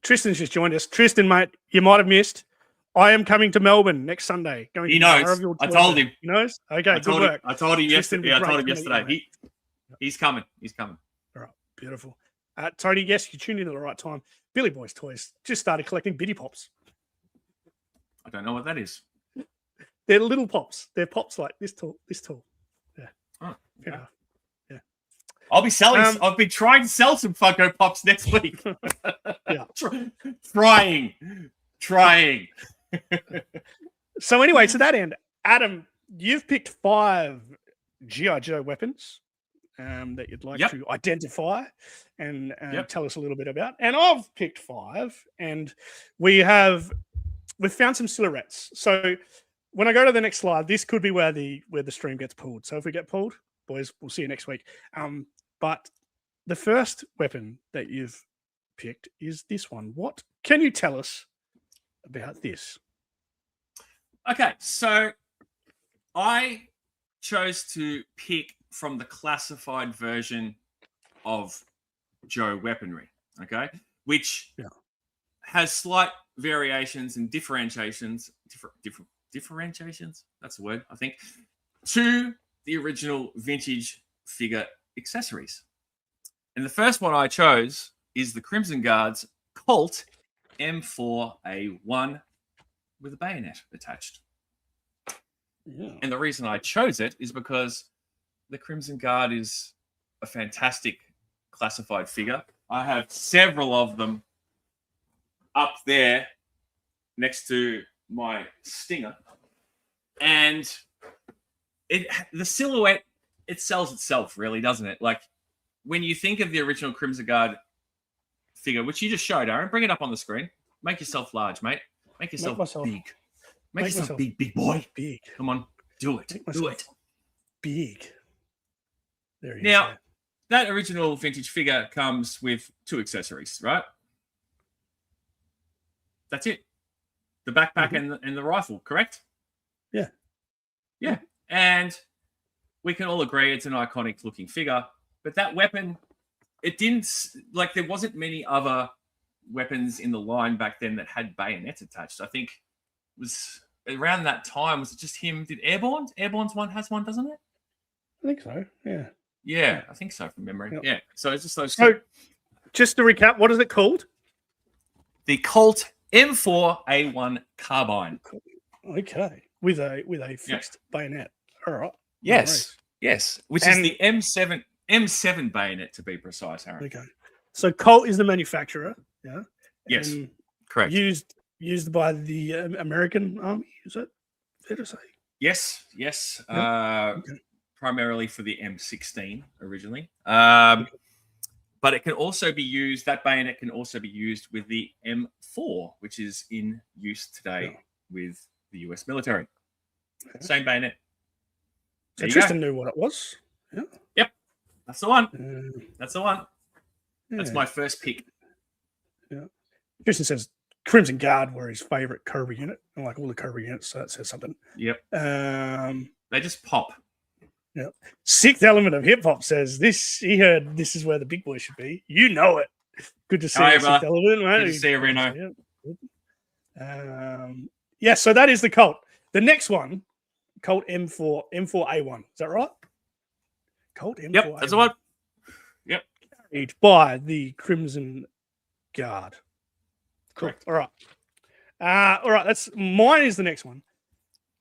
Tristan's just joined us. Tristan, mate, you might have missed. I am coming to Melbourne next Sunday. He knows. I told him. He knows. Okay, good work. I told him yesterday. He's coming. All right, beautiful. Tony, yes, you tuned in at the right time. Billy Boy's Toys just started collecting Biddy Pops. I don't know what that is. They're little pops. They're pops like this tall. Yeah. Oh, okay. Yeah. I'll be selling. I've been trying to sell some Funko Pops next week. Yeah. Trying. So anyway, to that end, Adam, you've picked 5 G.I. Joe weapons that you'd like to identify and tell us a little bit about. And I've picked 5, and we've found some silhouettes. So when I go to the next slide, this could be where the stream gets pulled. So if we get pulled, boys, we'll see you next week. But the first weapon that you've picked is this one. What can you tell us about this? Okay, so I chose to pick from the classified version of Joe weaponry, okay, which has slight variations and differentiations. Differentiations. That's the word, I think. To the original vintage figure accessories. And the first one I chose is the Crimson Guard's Colt M4A1 with a bayonet attached. Yeah. And the reason I chose it is because the Crimson Guard is a fantastic classified figure. I have several of them up there next to my Stinger. And the silhouette, it sells itself, really, doesn't it? Like, when you think of the original Crimson Guard figure, which you just showed, Aaron, bring it up on the screen. Make yourself large, mate. Make yourself big. Make yourself big, big boy. Big. Come on, do it. Do it. Big. There he is. Now, that original vintage figure comes with 2 accessories, right? That's it. The backpack and the rifle, correct? Yeah. Yeah. And we can all agree it's an iconic looking figure, but that weapon, it didn't, like, there wasn't many other weapons in the line back then that had bayonets attached. I think it was around that time, was it just him? Did Airborne's one has one, doesn't it? I think so, yeah. Yeah, I think so from memory. Yep. Yeah. So it's just those So, two. just to recap, what is it called? The Colt M4A1 carbine. Okay. With a fixed bayonet. All right. Yes. Yes. Which is the M7 bayonet, to be precise, Aaron. Okay. So Colt is the manufacturer, yeah? Yes. And correct. Used by the American Army, is that fair to say? Yes. Yes. Okay. Primarily for the M16 originally. But it can also be used, that bayonet can also be used with the M4, which is in use today with the US military. Okay. Same bayonet. So Tristan knew what it was. Yeah. Yep. That's the one. That's the one. Yeah. That's my first pick. Yeah. Tristan says Crimson Guard were his favorite Cobra unit. I like all the Cobra units, so that says something. Yep. They just pop. Yeah. Sixth Element of Hip Hop says this. He heard this is where the big boy should be. You know it. Good to see you, Sixth Element, mate. Good to see you, Reno. Yeah. So that is the Colt. The next one, Colt M4A1. Is that right? Colt M4A1. Yep, that's the one. Yep. Carried by the Crimson Guard. Correct. All right. All right. That's mine. Is the next one.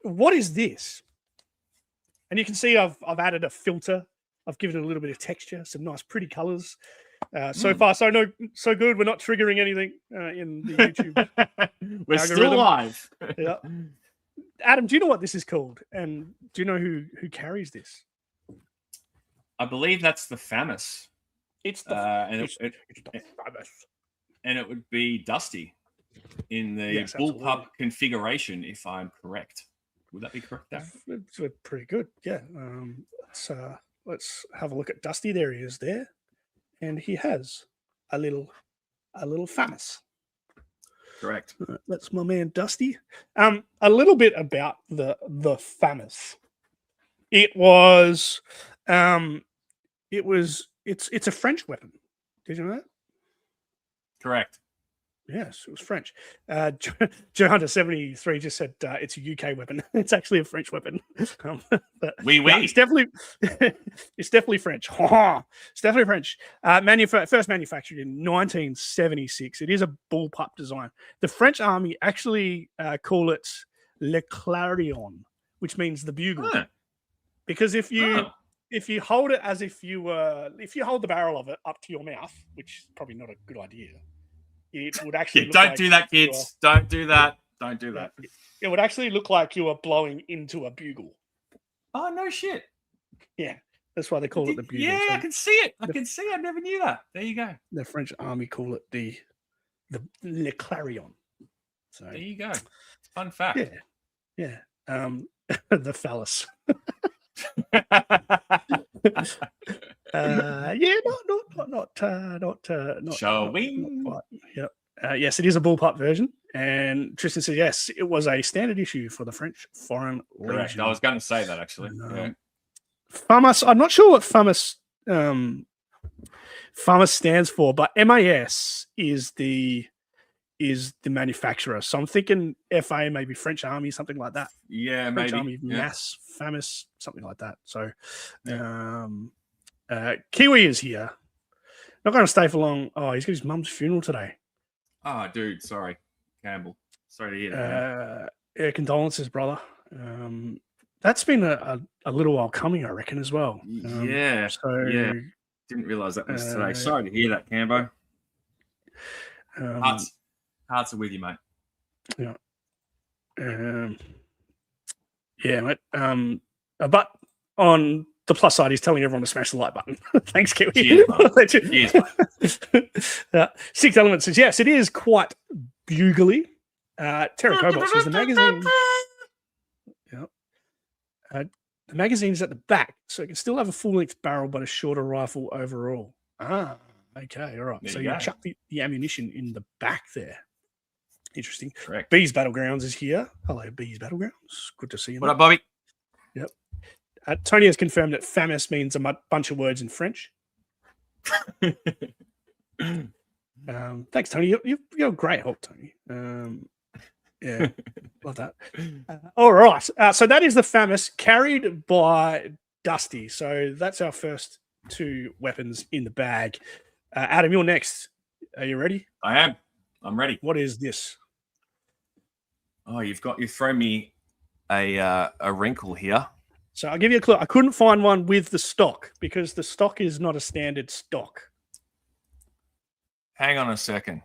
What is this? And you can see I've added a filter. I've given it a little bit of texture, some nice pretty colors. So far, so good. We're not triggering anything in the YouTube. We're still live. Yeah. Adam, do you know what this is called? And do you know who carries this? I believe that's the FAMAS. It's the FAMAS. And it would be Dusty in the bullpup configuration, if I'm correct. Would that be correct, Darren? It's pretty good, yeah. Let's have a look at Dusty. There he is there. And he has a little FAMAS. Correct. That's my man Dusty. A little bit about the FAMAS. It's a French weapon. Did you know that? Correct. Yes, it was French. Joe Hunter 73 just said it's a UK weapon. It's actually a French weapon. But, it's definitely French. It's definitely French. First manufactured in 1976. It is a bullpup design. The French army actually call it Le Clarion, which means the bugle. Huh. Because if you hold it as if you hold the barrel of it up to your mouth, which is probably not a good idea. It would actually don't do that, kids. Don't do that. Don't do that. It would actually look like you were blowing into a bugle. Oh, no shit. Yeah. That's why they call it the bugle. Yeah, so I can see it. I never knew that. There you go. The French army call it the Le Clarion. So there you go. Fun fact. Yeah. The phallus. Not showing. Yes, it is a bullpup version, and Tristan said yes, it was a standard issue for the French Foreign Legion. I was going to say that actually. FAMAS. I'm not sure what FAMAS stands for, but MAS is the is the manufacturer. So I'm thinking FA, maybe French Army, something like that. Yeah, French maybe. Army, Yeah. Mass, FAMAS, something like that. So Kiwi is here. Not going to stay for long. Oh, he's got his mum's funeral today. Oh, dude, sorry, Campbell. Sorry to hear that. Yeah, condolences, brother. That's been a little while coming, I reckon, as well. Yeah. Didn't realize that was today. Sorry to hear that, Cambo. Hearts are with you, mate. Yeah. Mate. But on the plus side, he's telling everyone to smash the like button. Thanks, Kiwi. Cheers, mate. Six Elements says, yes, it is quite bugly. Terra Cobalt says the magazine. The magazine's at the back, so it can still have a full-length barrel, but a shorter rifle overall. Okay, all right. So you chuck the ammunition in the back there. Interesting. Correct. Bees Battlegrounds is here. Hello, Bees Battlegrounds. Good to see you. What up, Bobby? Yep. Tony has confirmed that FAMAS means a bunch of words in French. Thanks, Tony. You're a great help, Tony. Yeah, love that. All right. So that is the FAMAS carried by Dusty. So that's our first two weapons in the bag. Adam, you're next. Are you ready? I am. I'm ready. What is this? Oh, you've thrown me a wrinkle here. So I'll give you a clue. I couldn't find one with the stock because the stock is not a standard stock. Hang on a second.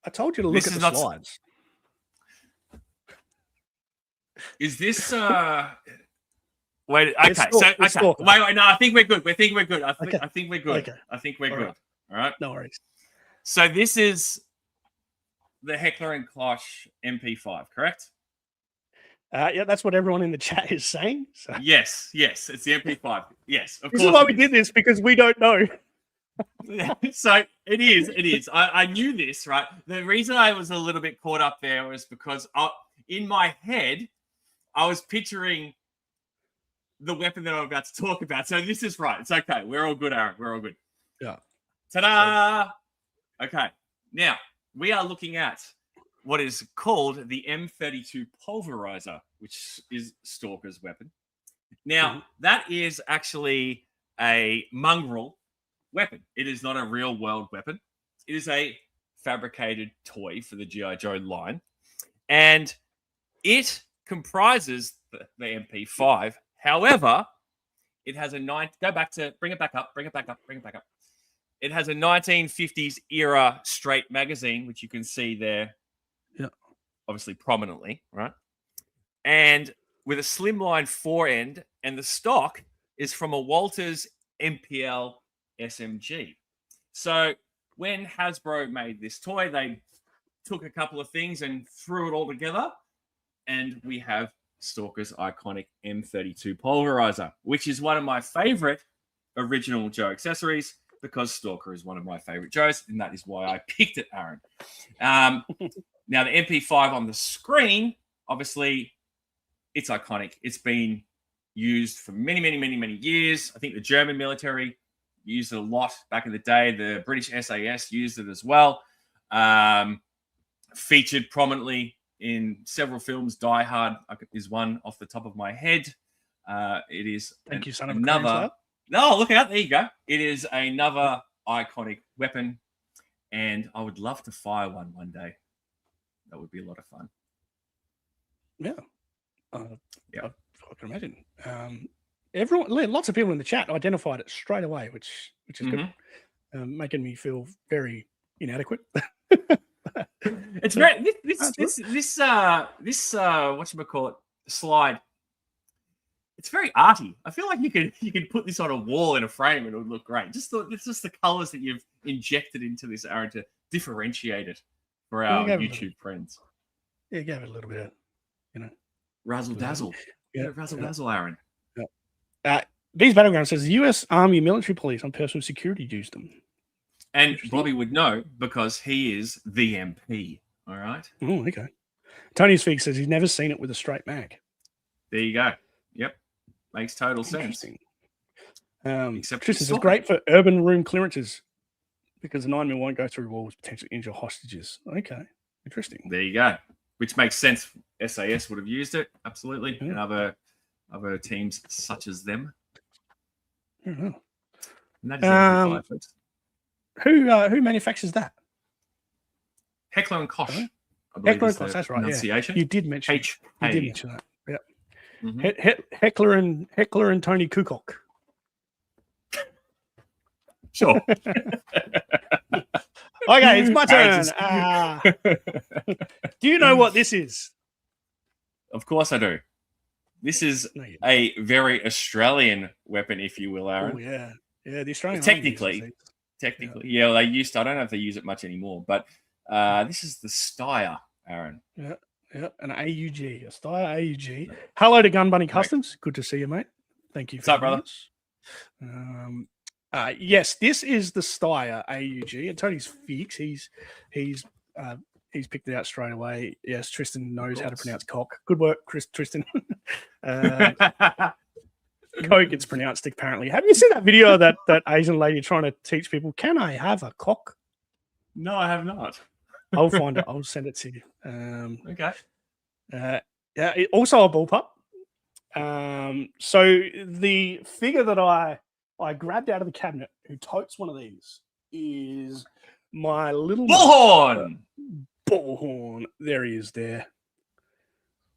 I told you to look at the slides. Is this wait, okay. Wait, no, I think we're good. I think we're good. Okay. I think we're good. Right. All right. No worries. So this is the Heckler and Koch MP5, correct? Yeah, that's what everyone in the chat is saying. So. Yes, it's the MP5. Yes, of course. This is why we did this, because we don't know. So it is. I knew this, right? The reason I was a little bit caught up there was because in my head, I was picturing the weapon that I'm about to talk about. So this is right. It's okay. We're all good, Aaron. We're all good. Yeah. Ta-da! Okay. Now, we are looking at what is called the M32 pulverizer, which is Stalker's weapon. Now, that is actually a mongrel weapon. It is not a real world weapon. It is a fabricated toy for the G.I. Joe line. And it comprises the MP5. However, it has bring it back up. It has a 1950s era straight magazine, which you can see there. Yeah. Obviously prominently, right? And with a slimline forend, and the stock is from a Walters MPL SMG. So when Hasbro made this toy, they took a couple of things and threw it all together, and we have Stalker's iconic M32 pulverizer, which is one of my favorite original Joe accessories, because Stalker is one of my favorite Joes, and that is why I picked it, Aaron. Now, the MP5 on the screen, obviously, it's iconic. It's been used for many, many, many, many years. I think the German military used it a lot back in the day. The British SAS used it as well. Featured prominently in several films. Die Hard is one off the top of my head. It is Thank you, son of another. No, look out. There you go. It is another iconic weapon, and I would love to fire one day. That would be a lot of fun. Yeah. I can imagine. Lots of people in the chat identified it straight away, which is good, making me feel very inadequate. It's very this whatchamacallit slide. It's very arty. I feel like you could put this on a wall in a frame and it would look great. It's just the colors that you've injected into this, Aaron, to differentiate it for our YouTube friends. Yeah, give it a little bit of, razzle dazzle. Yeah, razzle dazzle, Aaron. Yeah. These Battlegrounds says the U.S. Army military police on personal security used them. And Bobby would know because he is the MP. All right. Oh, okay. Tony Speak says he's never seen it with a straight mag. There you go. Yep. Makes total sense. Except Tristan says stop great for urban room clearances because the 9mm won't go through walls, potentially injure hostages. Okay, interesting. There you go. Which makes sense. SAS would have used it, absolutely, Yeah. and other teams such as them. Mhm. And that is MP5, folks. Who manufactures that? Heckler and Koch, Sorry? I believe Heckler is and Koch, the that's right. Yeah. pronunciation. You did mention H. You did A. mention that. Yeah. Mhm. Heckler and Tony Kukoc. Sure. Okay, it's my turn. Harrods Do you know what this is? Of course I do. This is No, you a very Australian weapon, if you will, Aaron. Oh yeah, yeah. The Australian Technically, yeah. Well, they used to. I don't know if they use it much anymore, but this is the Steyr, Aaron. Yeah, an AUG, a Steyr AUG. Hello to Gun Bunny Customs. Good to see you, mate. Thank you. What's up, brother? Yes, this is the Steyr AUG, and Tony's fix. He's picked it out straight away. Yes, Tristan knows how to pronounce cock. Good work, Tristan. Coke, it's pronounced apparently. Have you seen that video of that Asian lady trying to teach people? Can I have a cock? No, I have not. I'll find it. I'll send it to you. Okay. Yeah. Also a bullpup. So the figure that I grabbed out of the cabinet who totes one of these is my little Bullhorn. Bullhorn. There he is there.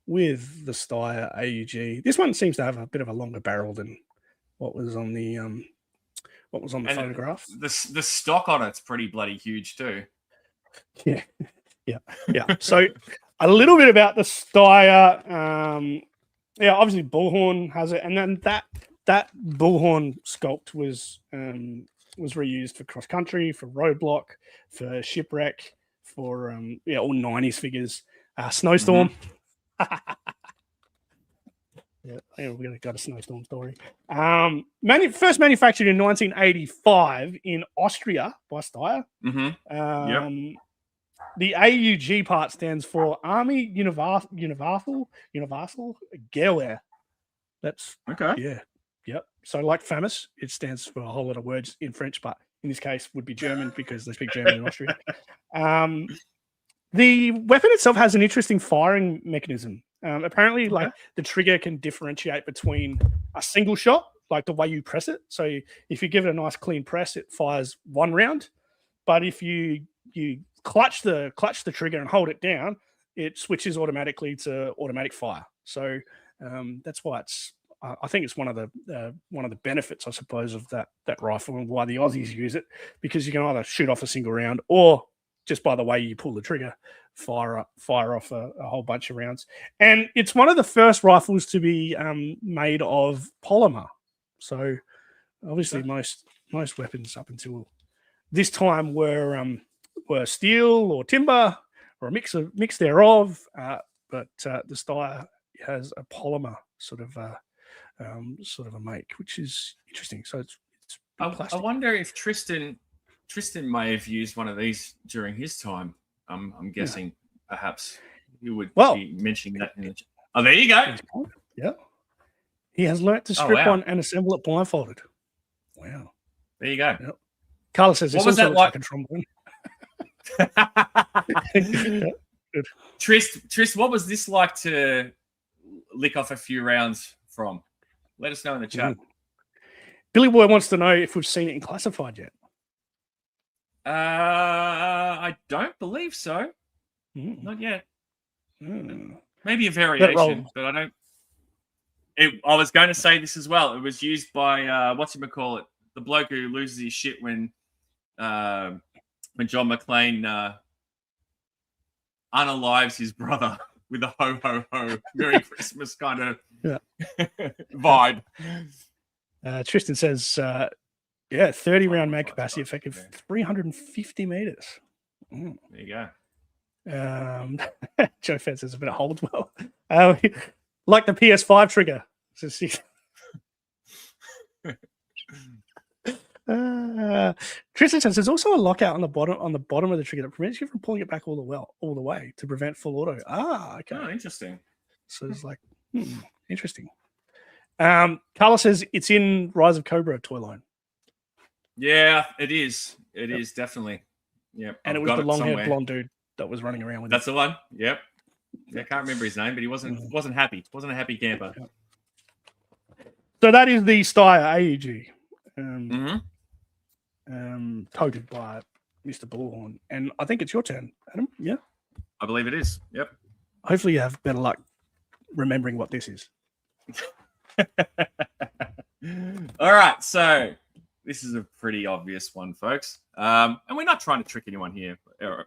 With the Steyr AUG. This one seems to have a bit of a longer barrel than what was on the photograph. The stock on it's pretty bloody huge too. Yeah. So a little bit about the Steyr. Obviously Bullhorn has it, and then that Bullhorn sculpt was reused for cross country, for roadblock, for shipwreck, for all 90s figures. Snowstorm. Mm-hmm. Yeah, we got a Snowstorm story. First manufactured in 1985 in Austria by Steyr. Mm-hmm. The AUG part stands for Army Universal Gewehr. That's okay. Yeah. Yep. So like famous, it stands for a whole lot of words in French, but in this case would be German because they speak German in Austria. The weapon itself has an interesting firing mechanism. Apparently, like the trigger can differentiate between a single shot, like the way you press it. So if you give it a nice clean press, it fires one round. But if you clutch the trigger and hold it down, it switches automatically to automatic fire. So that's why I think it's one of the benefits, I suppose, of that rifle and why the Aussies use it, because you can either shoot off a single round or just by the way you pull the trigger, fire off a whole bunch of rounds. And it's one of the first rifles to be made of polymer. So obviously most weapons up until this time were steel or timber or a mix thereof. But the Steyr has a polymer sort of a make, which is interesting. So it's I wonder if Tristan may have used one of these during his time. I'm guessing perhaps you would be mentioning that. Oh, there you go. Yeah. He has learnt to strip one and assemble it blindfolded. Wow. There you go. Yep. Carlos says, what was that like? A trombone. Good. Trist, what was this like to lick off a few rounds from? Let us know in the chat. Billy Boy wants to know if we've seen it in classified yet. I don't believe so. Not yet. Maybe a variation, but I don't. I was going to say this as well. It was used by whatchamacallit, the bloke who loses his shit when John McClane unalives his brother with a ho ho ho Merry Christmas kind of vibe. Tristan says, 30 round mag capacity, effective 350 meters. There you go. Joe Fed says a bit of holds well. Like the PS5 trigger. Tristan says there's also a lockout on the bottom of the trigger that prevents you from pulling it back all the way to prevent full auto. Okay. Oh, interesting. So it's like interesting. Carla says it's in Rise of Cobra toy line. Yeah, it is. It is definitely. Yep. And I've it was got the long-haired somewhere. blonde dude that was running around with That's it. the one. Yep. Yeah, I can't remember his name, but he wasn't happy. Wasn't a happy camper. So that is the Steyr AEG, toted by Mr. Bullhorn, and I think it's your turn, Adam. Yeah, I believe it is. Yep. Hopefully, you have better luck remembering what this is. All right, so this is a pretty obvious one, folks, and we're not trying to trick anyone here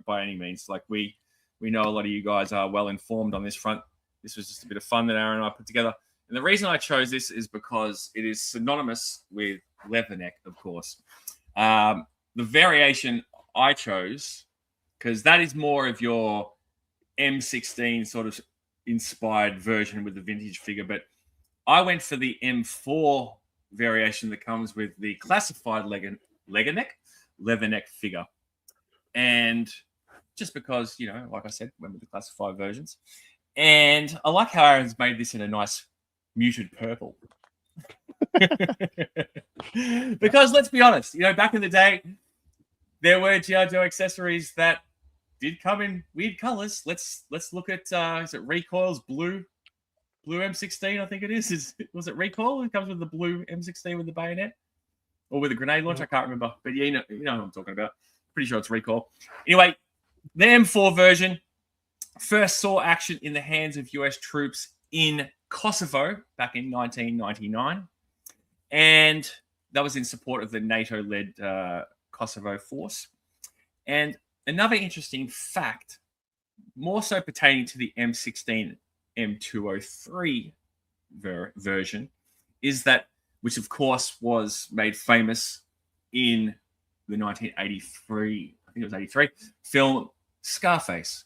by any means. Like we know a lot of you guys are well informed on this front. This was just a bit of fun that Aaron and I put together. And the reason I chose this is because it is synonymous with Leatherneck, of course. The variation I chose, because that is more of your M16 sort of inspired version with the vintage figure, but I went for the M4 variation that comes with the classified Leatherneck figure. And just because, you know, like I said, went with the classified versions. And I like how Aaron's made this in a nice muted purple. Because let's be honest, you know, back in the day, there were G.I. Joe accessories that did come in weird colors. Let's look at is it Recoil's blue M16? I think it is. Was it Recoil? It comes with the blue M16 with the bayonet or with a grenade launch. I can't remember, but yeah, you know what I'm talking about. Pretty sure it's Recoil. Anyway, the M4 version first saw action in the hands of US troops in Kosovo back in 1999, and that was in support of the NATO-led Kosovo force. And another interesting fact, more so pertaining to the M16 M203 version, is that, which of course was made famous in the 1983, I think it was 83, film Scarface,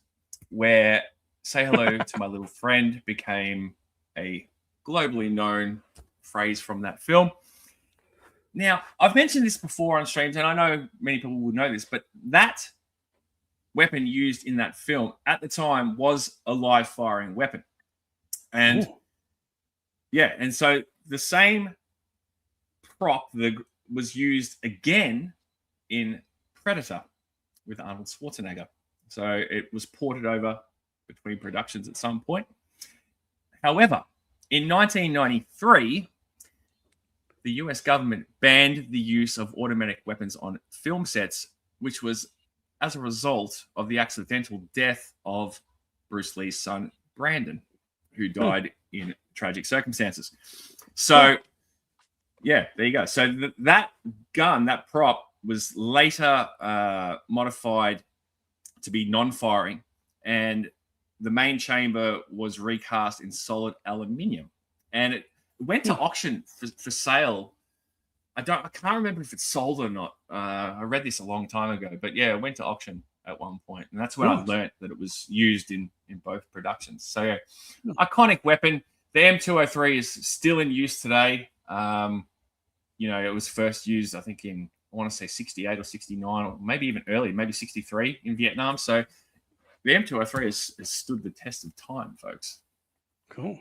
where "Say hello to my little friend" became a globally known phrase from that film. Now, I've mentioned this before on streams, and I know many people would know this, but that weapon used in that film at the time was a live firing weapon. And yeah, and so the same prop that was used again in Predator with Arnold Schwarzenegger. So it was ported over between productions at some point. However, in 1993, the US government banned the use of automatic weapons on film sets, which was as a result of the accidental death of Bruce Lee's son, Brandon, who died in tragic circumstances. So, yeah, there you go. So that gun, that prop, was later modified to be non-firing, and the main chamber was recast in solid aluminium, and it went to auction for sale. I can't remember if it's sold or not. I read this a long time ago, but yeah, it went to auction at one point, and that's when I learned that it was used in both productions. So yeah, iconic weapon. The M203 is still in use today. You know, it was first used, I think, in, I want to say 68 or 69, or maybe even earlier, maybe 63 in Vietnam. So the M203 has stood the test of time, folks. Cool.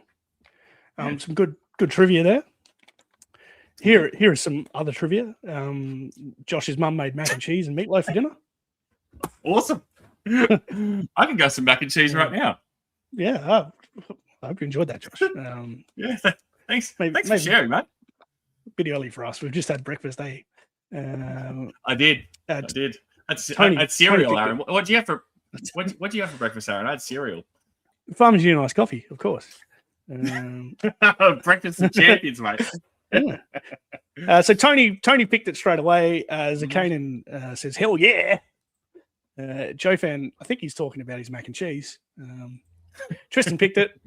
Some good trivia there. Here is some other trivia. Josh's mum made mac and cheese and meatloaf for dinner. Awesome. I can go some mac and cheese right now. Yeah, I hope you enjoyed that, Josh. Yeah, thanks for sharing, mate. A bit early for us. We've just had breakfast, eh? I did. I had cereal, Aaron. What do you have for breakfast, Aaron? I had cereal. Farmers Union iced coffee, of course. Breakfast of champions, mate. Yeah. So Tony picked it straight away. Zakanan says, "Hell yeah!" Joe fan, I think he's talking about his mac and cheese. Tristan picked it.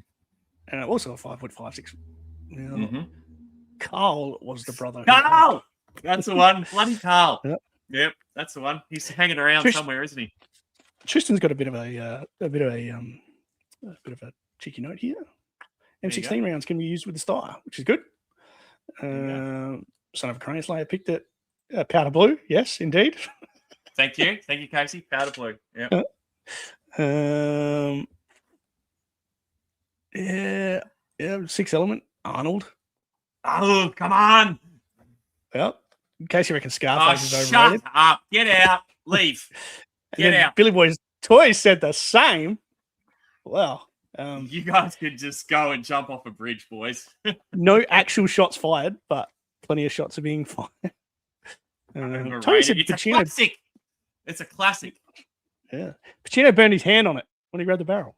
Also a 5'5", 6". Carl was the brother. Carl, that's the one. Bloody Carl. Yep, that's the one. He's hanging around somewhere, isn't he? Tristan's got a bit of a cheeky note here. M16 rounds can be used with the Steyr, which is good. Son of a Crane Slayer picked it. Powder blue, yes, indeed. Thank you, Casey. Powder blue. Yeah. 6 element Arnold. Oh, come on. Well, in case you reckon Oh, Scarface is shut overrated. up. Get out. Leave. And Get then out. Billy Boy's Toys said the same. Wow. You guys could just go and jump off a bridge, boys. No actual shots fired, but plenty of shots are being fired. Tony said It's a Pacino. classic. It's a classic. Yeah, Pacino burned his hand on it when he grabbed the barrel.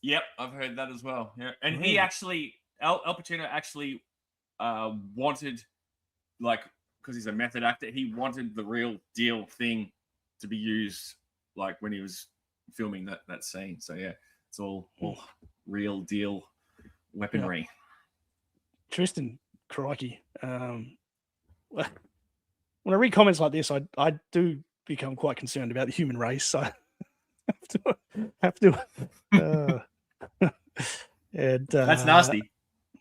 Yep, I've heard that as well. Yeah, and he actually, Al Pacino actually wanted, like, because he's a method actor, he wanted the real deal thing to be used, like when he was filming that scene. So yeah, it's all real deal weaponry. Yeah. Tristan, crikey. When I read comments like this, I do become quite concerned about the human race. So I have to. And that's nasty.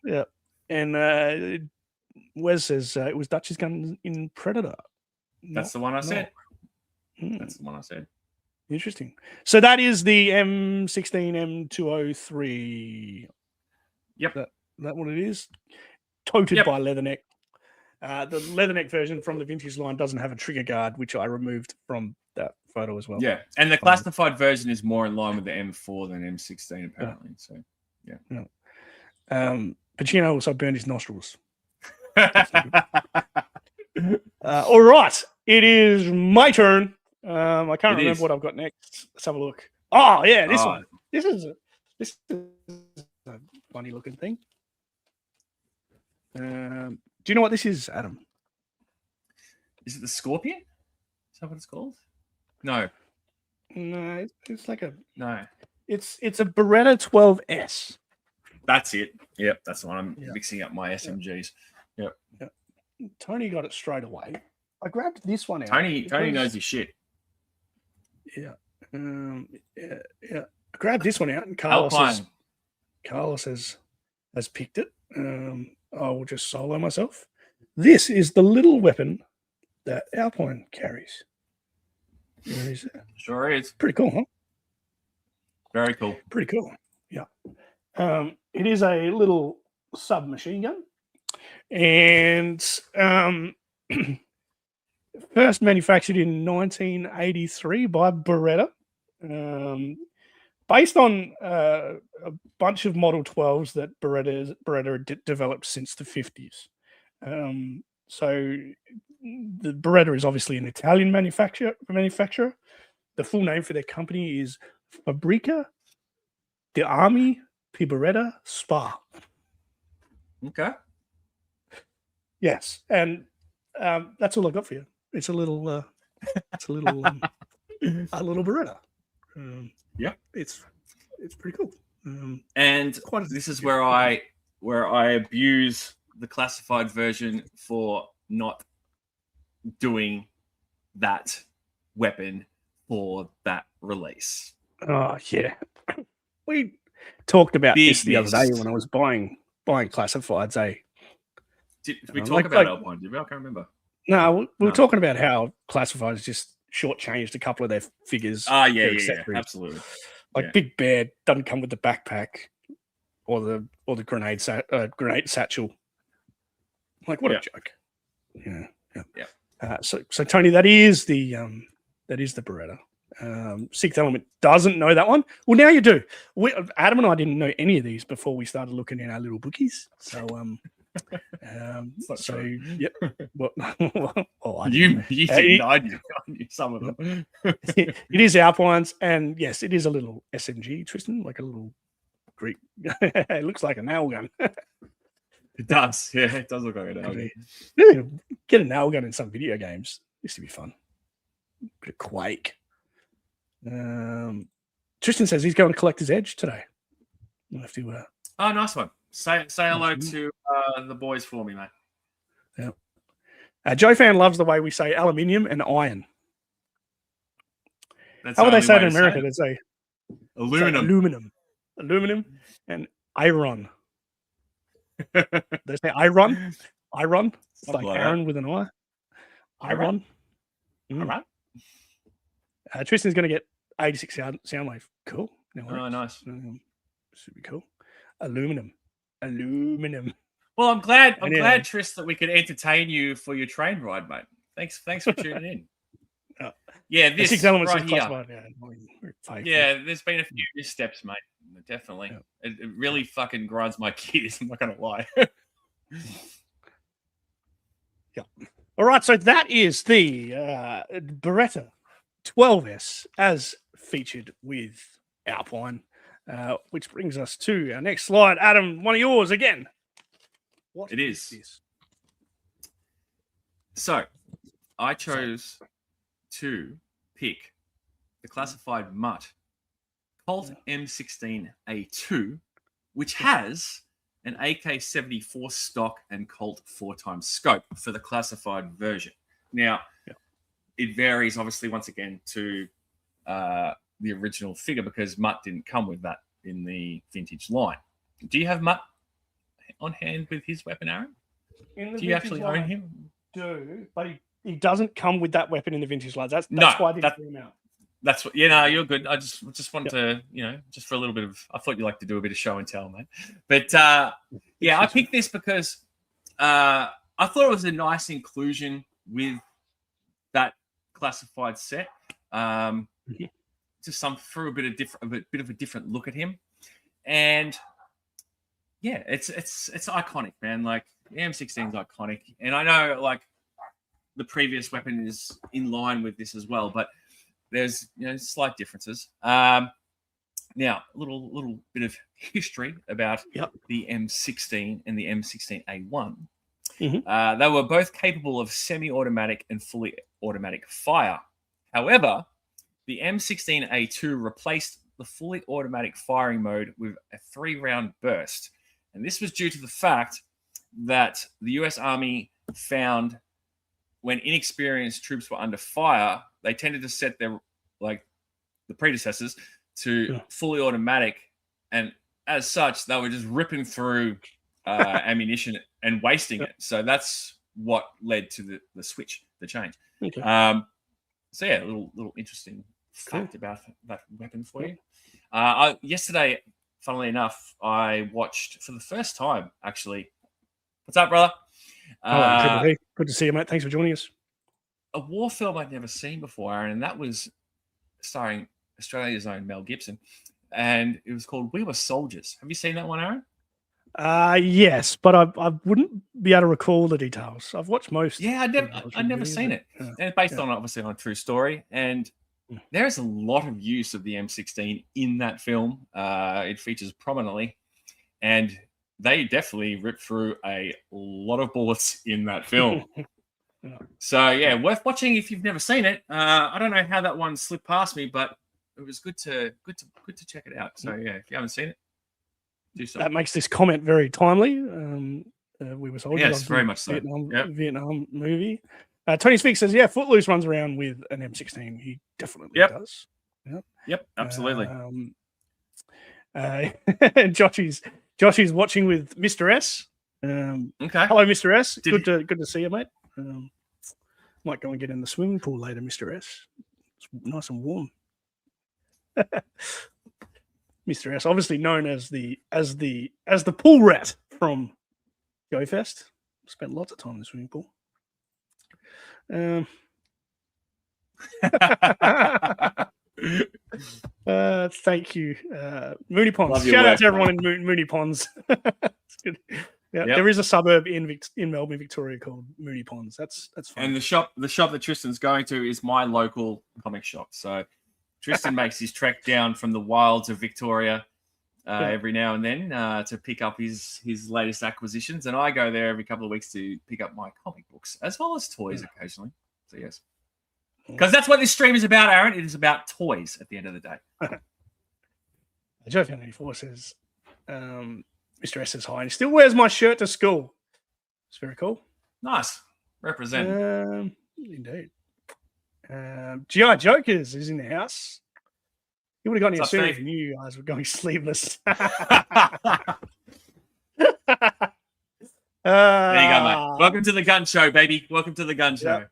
Yeah, and Wes says it was Dutch's gun in Predator. That's the one I said. That's the one I said. Interesting. So that is the M16 M203. Yep. That what it is? Toted by Leatherneck. The Leatherneck version from the vintage line doesn't have a trigger guard, which I removed from that photo as well. Yeah, and the classified version is more in line with the M4 than M16 apparently. So yeah. Pacino also burned his nostrils. All right, it is my turn. I can't remember what I've got next. Let's have a look. Oh yeah, this one. This is a funny looking thing. Do you know what this is, Adam? Is it the Scorpion? Is that what it's called? No. No, it's like a no. It's a Beretta 12S. That's it. Yep, that's the one. I'm mixing up my SMGs. Yep. Tony got it straight away. I grabbed this one out. Tony knows his shit. Yeah. I grabbed this one out, and Carlos has picked it. I will just solo myself. This is the little weapon that Alpine carries. Sure is. Pretty cool, huh? Very cool. Pretty cool. Yeah. It is a little submachine gun. And first manufactured in 1983 by Beretta. Based on a bunch of Model 12s that Beretta developed since the 50s. So the Beretta is obviously an Italian manufacturer. The full name for their company is Fabbrica di Armi Beretta Spa. Okay. Yes, and that's all I got for you. It's a little, a little Beretta. Yeah, it's pretty cool. And this is where I abuse the classified version for not doing that weapon for that release. Oh yeah, we talked about this the other day when I was buying classifieds. Did we talk about Alpine? Did we? I can't remember. No, we were talking about how classifieds just shortchanged a couple of their figures. Yeah, absolutely. Like Big Bear doesn't come with the backpack or the grenade satchel. Like what a joke. Yeah. So Tony, that is the Beretta. Sixth Element doesn't know that one. Well, now you do. Adam and I didn't know any of these before we started looking in our little bookies. So yep. Well, you didn't. I knew some of them. It is Alpines, and yes, it is a little SMG, Tristan, like a little Greek. It looks like a nail gun. It does. Yeah, it does look like a nail gun. Yeah, get a nail gun in some video games. Used to be fun. Bit of Quake. Tristan says he's going to collect his Edge today. We'll have to. Oh, nice one. Say hello to the boys for me, mate. Yeah. Joe Fan loves the way we say aluminium and iron. How would they say it in America? They say aluminum. Aluminum and iron. They say iron. Iron. It's like Aaron with an I. Iron. Iron. Tristan's going to get 86 sound wave. Cool. No, nice. Should be cool. Aluminum. Well, I'm glad, Anyway. Tris, that we could entertain you for your train ride, mate. Thanks for tuning in. Yeah, this Six Elements right is here. classified. Yeah, there's been a few missteps, mate. Definitely. Yeah. It really fucking grinds my gears. I'm not going to lie. Yeah. All right, so that is the Beretta 12S as featured with Alpine, which brings us to our next slide. Adam, one of yours again. What it is this? So, I chose to pick the classified mutt Colt M16A2, which has an AK-74 stock and Colt 4x scope for the classified version. Now, it varies, obviously, once again, to the original figure because mutt didn't come with that in the vintage line. Do you have mutt on hand with his weapon, Aaron? Do you actually own him? Do, but he doesn't come with that weapon in the vintage lines. That's why I didn't bring him out. That's what. Yeah, no, you're good. I just wanted to, just for a little bit of. I thought you like to do a bit of show and tell, mate. But yeah, I picked this because I thought it was a nice inclusion with that classified set. Just threw a bit of a different look at him, and yeah, it's iconic, man. Like the M16 is iconic, and I know like the previous weapon is in line with this as well, but there's slight differences. Now, a little bit of history about the M16 and the M16A1. They were both capable of semi-automatic and fully automatic fire. However, the M16A2 replaced the fully automatic firing mode with a 3-round burst. And this was due to the fact that the US Army found when inexperienced troops were under fire, they tended to set their, like the predecessors, to fully automatic. And as such, they were just ripping through ammunition and wasting it. So that's what led to the switch, the change. Okay. So yeah, a little interesting fact about that weapon for you. Yesterday, funnily enough, I watched for the first time, actually. What's up, brother? Good to see you, mate. Thanks for joining us. A war film I'd never seen before, Aaron, and that was starring Australia's own Mel Gibson, and it was called We Were Soldiers. Have you seen that one, Aaron? Yes, but I wouldn't be able to recall the details. I've watched most. Yeah, I'd never seen it. And it's based on, obviously, on a true story, and there is a lot of use of the M16 in that film. It features prominently, and they definitely ripped through a lot of bullets in that film. So yeah, worth watching if you've never seen it. I don't know how that one slipped past me, but it was good to check it out. So yeah, if you haven't seen it, do so. That makes this comment very timely. We Were Soldiers. Yes, very much so. Vietnam movie. Tony Speak says, yeah, Footloose runs around with an M16. He definitely does. Yep, absolutely. And Josh is watching with Mr. S. Okay. Hello, Mr. S. Good to see you, mate. Might go and get in the swimming pool later, Mr. S. It's nice and warm. Mr. S, obviously known as the pool rat from GoFest. Spent lots of time in the swimming pool. Thank you, Mooney Ponds. Shout out to everyone in Mooney Ponds. It's good. Yeah, there is a suburb in Melbourne, Victoria called Mooney Ponds. That's fine. And the shop that Tristan's going to is my local comic shop. So Tristan makes his trek down from the wilds of Victoria every now and then to pick up his latest acquisitions, and I go there every couple of weeks to pick up my comic books as well as toys occasionally. So yes, because that's what this stream is about, Aaron. It is about toys at the end of the day. Joe 94 says, Mr. S says hi, and he still wears my shirt to school. It's very cool. Nice. Represent. Indeed. GI Jokers is in the house. He would have gotten here sooner if he knew you guys were going sleeveless. There you go, mate. Welcome to the gun show, baby. Welcome to the gun show.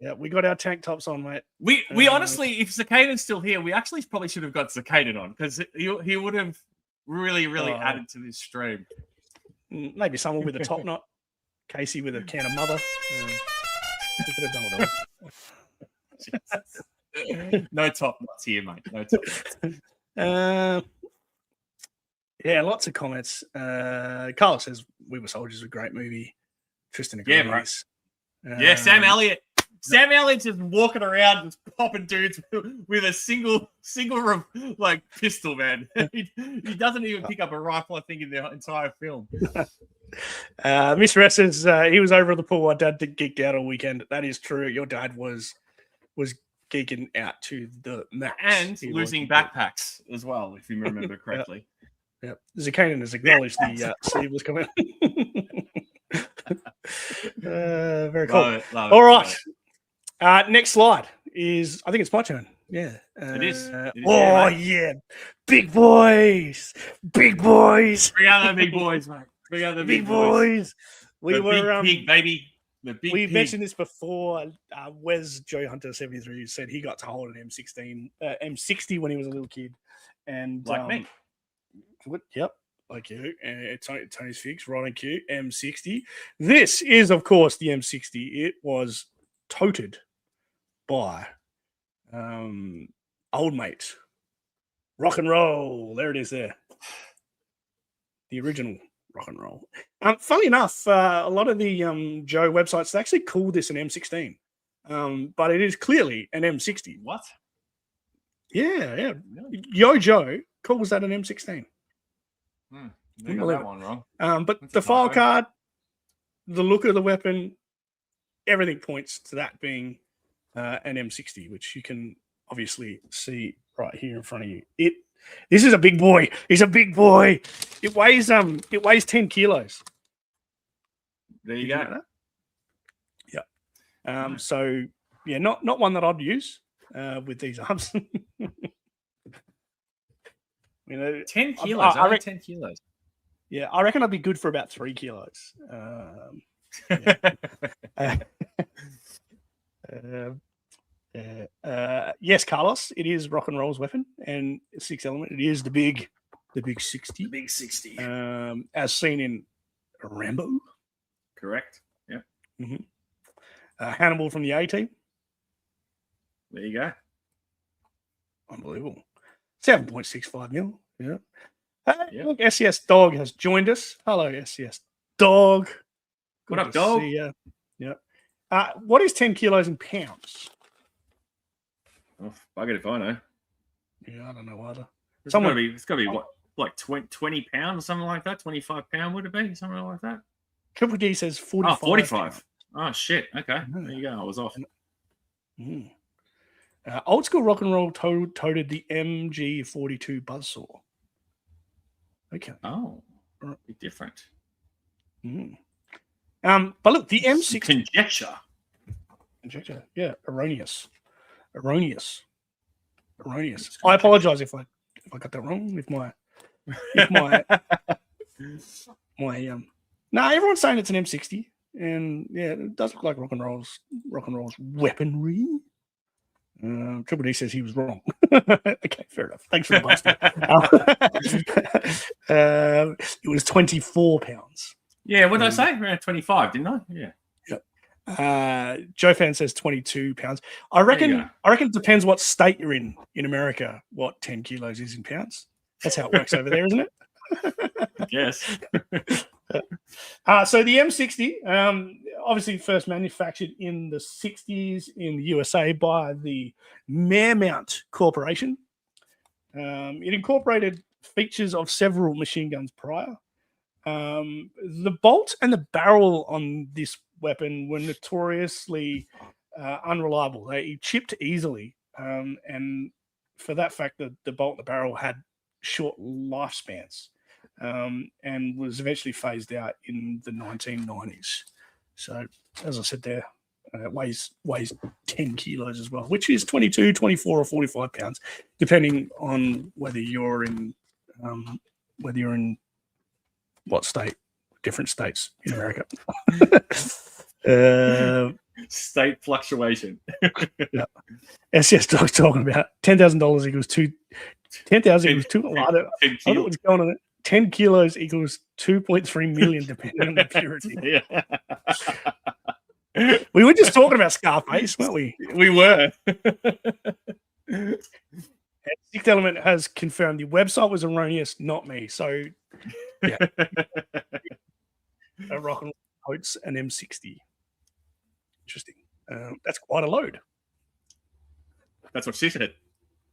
Yeah, we got our tank tops on, mate. We honestly, if Cicadan's still here, we actually probably should have got Cicadan on because he would have really added to this stream. Maybe someone with a top knot. Casey with a can of mother. He could have done it all. No top knots here, mate. No top knots. Yeah, lots of comments. Carlos says We Were Soldiers, a great movie. Tristan agrees. Yeah, Sam Elliott. Sam Elliott's just walking around, just popping dudes with a single like pistol, man. He doesn't even pick up a rifle, I think, in the entire film. Mr. S says he was over at the pool while Dad geeked out all weekend. That is true. Your dad was geeking out to the max. And losing backpacks as well, if you remember correctly. Yep. Zuccanin has acknowledged the sleeveless comment. Very cool. Love it, all right. Next slide is, I think it's my turn. Yeah. It is. Yeah. Big boys. Big boys. Bring out the big boys, mate. Bring out the big boys. We were big pig, baby. The big we pig. mentioned this before. Wes Joe Hunter 73 said he got to hold an M60 when he was a little kid. And like me. Yep, like you. And Tony's Fix, Ronnie Q, M60. This is, of course, the M60. It was toted by old mate. Rock and roll. There it is there. The original rock and roll. Funny enough, a lot of the Joe websites, they actually call this an M16. But it is clearly an M60. What? Yeah. Yo Joe calls that an M16. They got that one wrong. But that's the file card, the look of the weapon, everything points to that being an M60, which you can obviously see right here in front of you. This is a big boy. He's a big boy. It weighs 10 kilos. There you go. Yeah. So yeah, not one that I'd use with these arms. 10 kilos. I reckon 10 kilos. Yeah, I reckon I'd be good for about 3 kilos. Yes, Carlos, it is rock and roll's weapon and 6 element. It is the big 60. The big 60. As seen in Rambo. Correct. Yeah. Mm-hmm. Hannibal from the A-Team. There you go. Unbelievable. 7.65 mil. Yeah. Look, SES Dog has joined us. Hello, SES Dog. What up, dog? See ya. Yeah. What is 10 kilos in pounds? Oh, bugger if I know. Yeah, I don't know either. It's got to be what, like 20 pounds or something like that? 25 pound would it be? Something like that? Triple D says 45. Oh, 45. Oh, shit. Okay. There you go. I was off. Old school rock and roll toted the MG42 buzzsaw. Okay. Oh, bit different. But look, the M60 conjecture. Yeah, erroneous. I apologize if I got that wrong with my No, everyone's saying it's an M60, and yeah, it does look like rock and roll's weaponry. Triple D says he was wrong. Okay, fair enough. Thanks for the busting. It was 24 pounds. Yeah, what did I say? Around 25, didn't I? Yeah. Yep. Joe Fan says 22 pounds. I reckon it depends what state you're in America, what 10 kilos is in pounds. That's how it works over there, isn't it? Yes. So the M60, obviously first manufactured in the 60s in the USA by the Maremount Corporation. It incorporated features of several machine guns prior. The bolt and the barrel on this weapon were notoriously unreliable. They chipped easily, and for that fact, the bolt and the barrel had short lifespans. And was eventually phased out in the 1990s. So, as I said there, it weighs 10 kilos as well, which is 22, 24, or 45 pounds, depending on whether you're in what state, different states in America. State fluctuation. Yeah. SCS Dog's talking about $10,000 equals $10,000 equals two. I don't know what's going on there. 10 kilos equals 2.3 million, depending on the purity. We were just talking about Scarface, weren't we? We were. Sixth Element has confirmed the website was erroneous, not me. So, yeah. A rock and roll Oats and M60. Interesting. That's quite a load. That's what she said.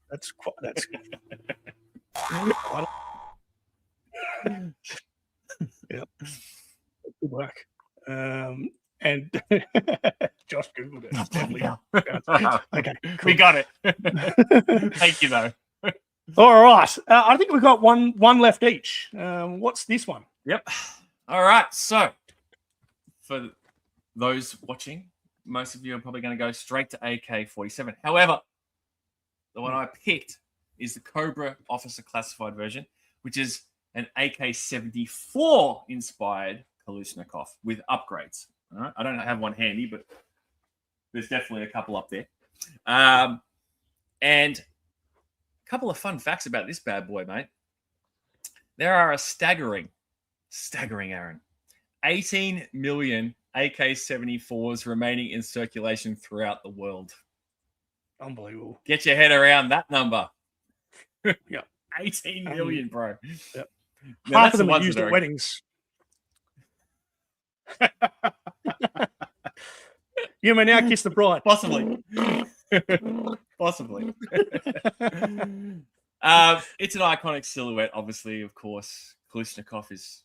That's quite a yeah. Good work. And Josh Googled it. It's definitely okay. Cool. We got it. Thank you, though. All right. I think we've got one left each. What's this one? Yep. All right. So, for those watching, most of you are probably going to go straight to AK-47. However, the one I picked is the Cobra Officer Classified version, which is an AK-74 inspired Kalashnikov with upgrades. All right? I don't have one handy, but there's definitely a couple up there. And a couple of fun facts about this bad boy, mate. There are a staggering, Aaron, 18 million AK-74s remaining in circulation throughout the world. Unbelievable. Get your head around that number. Yeah. 18 million, bro. Yep. Now, half of them are used at weddings. You may now kiss the bride. Possibly. Possibly. It's an iconic silhouette, obviously, of course. Kalashnikov is,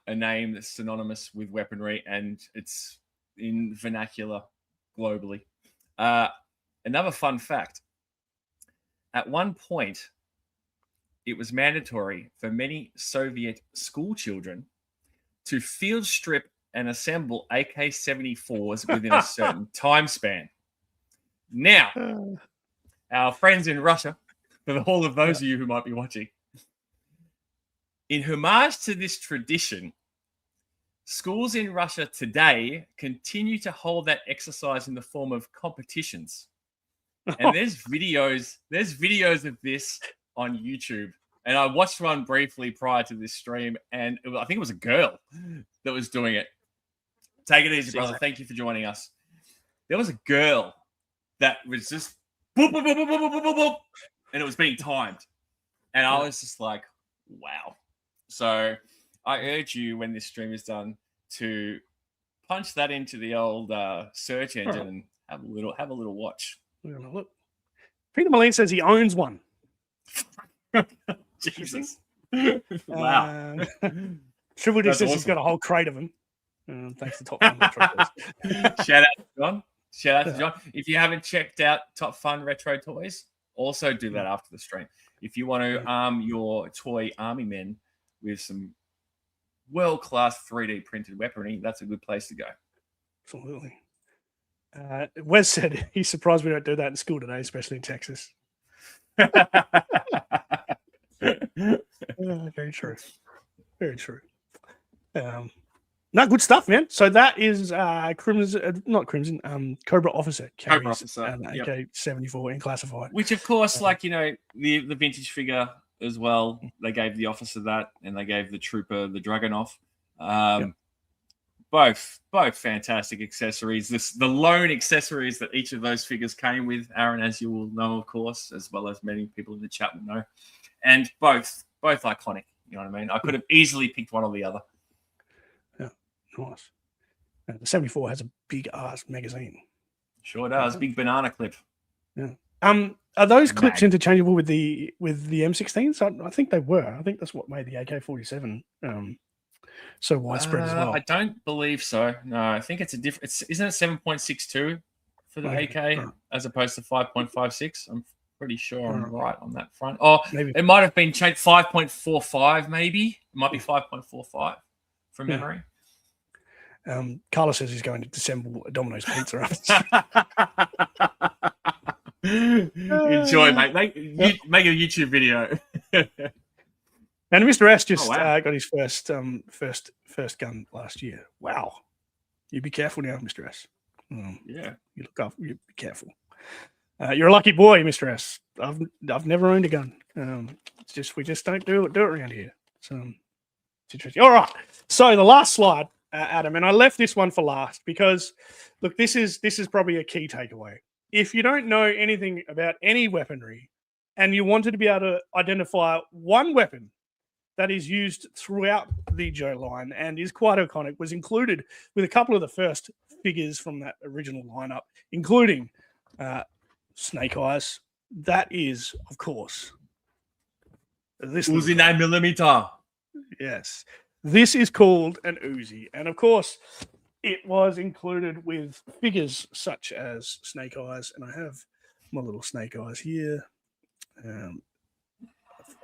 a name that's synonymous with weaponry, and it's in vernacular globally. Another fun fact. At one point, it was mandatory for many Soviet school children to field strip and assemble AK-74s within a certain time span. Now, our friends in Russia, for all of those of you who might be watching, in homage to this tradition, schools in Russia today continue to hold that exercise in the form of competitions. And there's videos of this on YouTube. And I watched one briefly prior to this stream, and I think it was a girl that was doing it. Take it easy, brother. Thank you for joining us. There was a girl that was just boop, boop, boop, boop, boop, boop, boop, boop, and it was being timed. And I was just like, wow. So I urge you, when this stream is done, to punch that into the old search engine and have a little watch. Look. Peter Moline says he owns one. Jesus. Wow. Triple D says awesome. He's got a whole crate of them. Thanks to Top Fun Retro Toys. Shout out to John. If you haven't checked out Top Fun Retro Toys, also do that after the stream. If you want to arm your toy army men with some world-class 3D printed weaponry, that's a good place to go. Absolutely. Wes said he's surprised we don't do that in school today, especially in Texas. Very true. Very true. No, good stuff, man. So that is Cobra Officer carries an AK-74 in classified. Which, of course, the vintage figure as well, they gave the officer that, and they gave the trooper the Dragunov. Both fantastic accessories. The lone accessories that each of those figures came with, Aaron, as you will know, of course, as well as many people in the chat will know. And both iconic, you know what I mean? I could have easily picked one or the other. Yeah, nice. The 74 has a big ass magazine. Sure does. Big banana clip. Yeah. Are those clips interchangeable with the M16s? I think they were. I think that's what made the AK-47 so widespread as well. I don't believe so. No, I think it's a different. Isn't it 7.62 for the AK as opposed to 5.56? I'm pretty sure I'm right on that front. Oh, maybe it might have been changed 5.45. Maybe it might be 5.45 from memory. Carlos says he's going to disassemble a Domino's pizza. Enjoy, mate. Make a YouTube video. And Mr. S just got his first gun last year. Wow. You be careful now, Mr. S. Yeah. You look up. You be careful. You're a lucky boy, Mr. S. I've never owned a gun. It's just we just don't do it around here. it's interesting. All right. So the last slide, Adam, and I left this one for last because, look, this is probably a key takeaway. If you don't know anything about any weaponry and you wanted to be able to identify one weapon that is used throughout the Joe line and is quite iconic, was included with a couple of the first figures from that original lineup, including Snake Eyes. That is, of course, this Uzi 9mm. Yes. This is called an Uzi. And of course, it was included with figures such as Snake Eyes. And I have my little Snake Eyes here.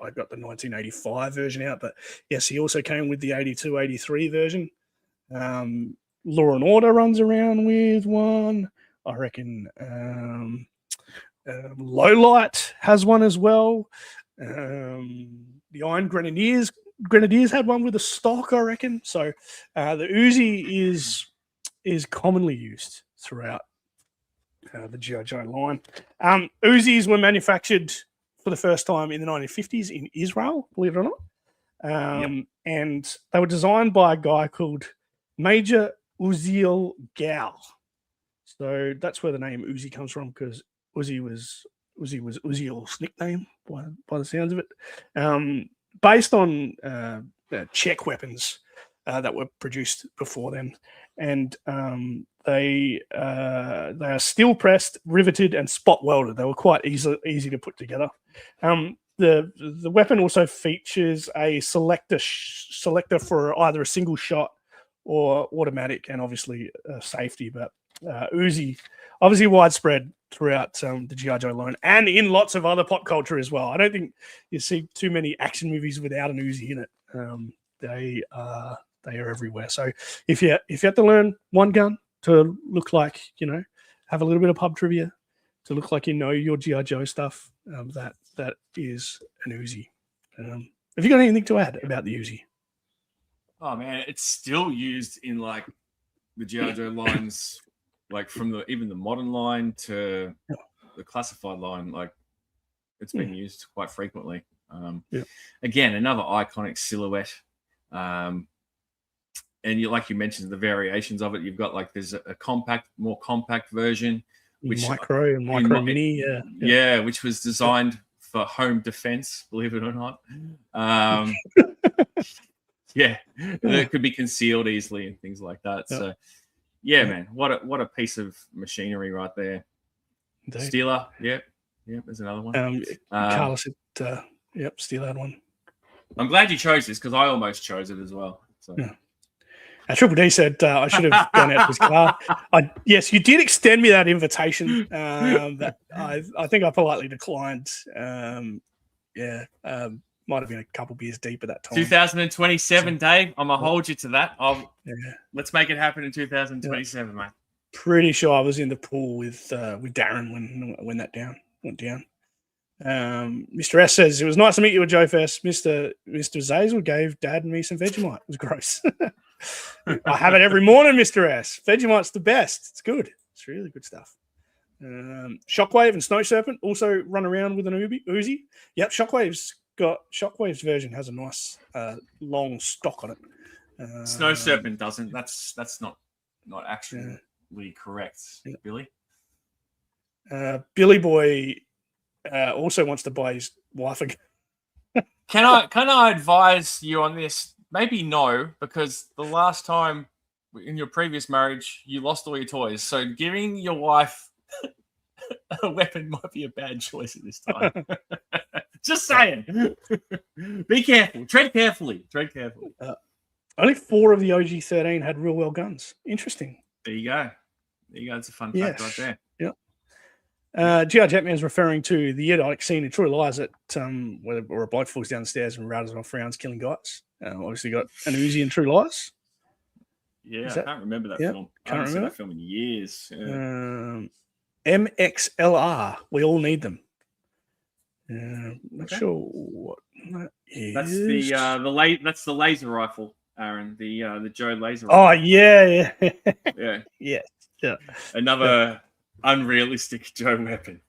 I got the 1985 version out, but yes, he also came with the 82, 83 version. Law and Order runs around with one. I reckon Lowlight has one as well. The Iron Grenadiers had one with a stock, I reckon. So the Uzi is commonly used throughout the G.I. Joe line. Uzis were manufactured for the first time in the 1950s in Israel, believe it or not. And they were designed by a guy called Major Uziel Gal. So that's where the name Uzi comes from, because Uzi was Uziel's nickname by the sounds of it. Based on Czech weapons that were produced before then. And they are steel pressed, riveted, and spot welded. They were quite easy to put together. The weapon also features a selector for either a single shot or automatic, and obviously safety. But Uzi, obviously widespread throughout the G.I. Joe line and in lots of other pop culture as well. I don't think you see too many action movies without an Uzi in it. They are everywhere. So if you have to learn one gun to look like, have a little bit of pub trivia, to look like your G.I. Joe stuff, that is an Uzi. Have you got anything to add about the Uzi? Oh man, it's still used in like the G.I. Joe lines, like from even the modern line to the classified line. Like it's been used quite frequently. Again, another iconic silhouette. And like you mentioned, the variations of it. You've got like there's a more compact version, which micro and micro mini, which was designed for home defense, believe it or not. That could be concealed easily and things like that. So man, what a piece of machinery right there. Indeed. Steeler, there's another one. Carlos, Steeler had one. I'm glad you chose this because I almost chose it as well. So. Triple D said I should have gone out to his car. Yes, you did extend me that invitation. That I think I politely declined. Might have been a couple beers deep at that time. 2027, Dave. I'm gonna hold you to that. Let's make it happen in 2027, mate. Pretty sure I was in the pool with Darren when that went down. Mr. S says it was nice to meet you at Joe Fest. Mr. Zazel gave Dad and me some Vegemite. It was gross. I have it every morning, Mr. S. Vegemite's the best. It's good. It's really good stuff. Shockwave and Snow Serpent also run around with an Uzi. Yep, Shockwave's version has a nice long stock on it. Snow Serpent doesn't. That's not actually correct, Billy. Billy Boy also wants to buy his wife a gun. Can I advise you on this? Maybe no, because the last time in your previous marriage you lost all your toys. So giving your wife a weapon might be a bad choice at this time. Just saying. Be careful. Tread carefully. Only 4 of the OG 13 had real well guns. Interesting. There you go. It's a fun fact right there. G.I. Jetman's referring to the idiotic scene in True Lies that where a bloke falls down the stairs and rattles off rounds killing guys. Obviously got an Uzi in True Lies. Yeah, I can't remember that film. I haven't seen that film in years. MXLR. We all need them. Not sure what that is. That's the laser rifle, Aaron. The Joe laser rifle. Oh yeah. Yeah. Another unrealistic Joe weapon.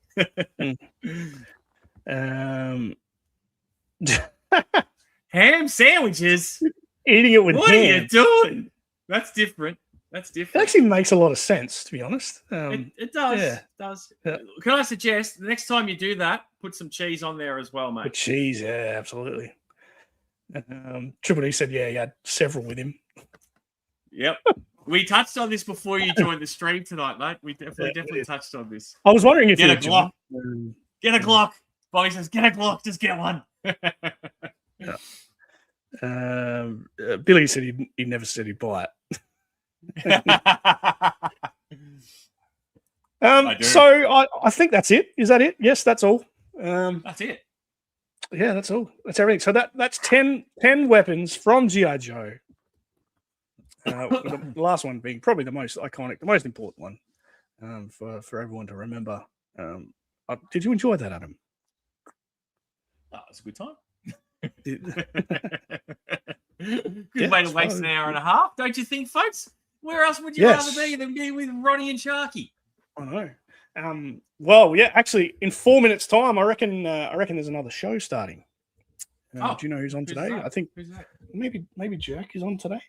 Ham sandwiches. Eating it with What ham. are you doing? That's different. That's It different. actually makes a lot of sense, to be honest. It does. yeah. It does. Yeah. Can I suggest the next time you do that, put some cheese on there as well, With mate? cheese, yeah, absolutely. Triple D said, yeah, he had several with him. Yep. We touched on this before you joined the stream tonight, mate. We definitely touched on this. I was wondering if Get you a had Glock. joined. Get a Glock. Bobby says, get a Glock. Just get one. Billy said he never said he'd buy it. So I think that's it. Is that it? Yes, that's all. That's it. Yeah, that's all. That's everything. So that's 10 weapons from G.I. Joe. The last one being probably the most iconic, the most important one for everyone to remember. Did you enjoy that, Adam? Oh, it's a good time. Good Good way to waste an hour and a half, don't you think, folks? Where else would you rather be than be with Ronnie and Sharky? I know. Well, yeah, actually, in 4 minutes' time, I reckon there's another show starting. Do you know who's on today? That? I think Who's that? maybe Jerk is on today.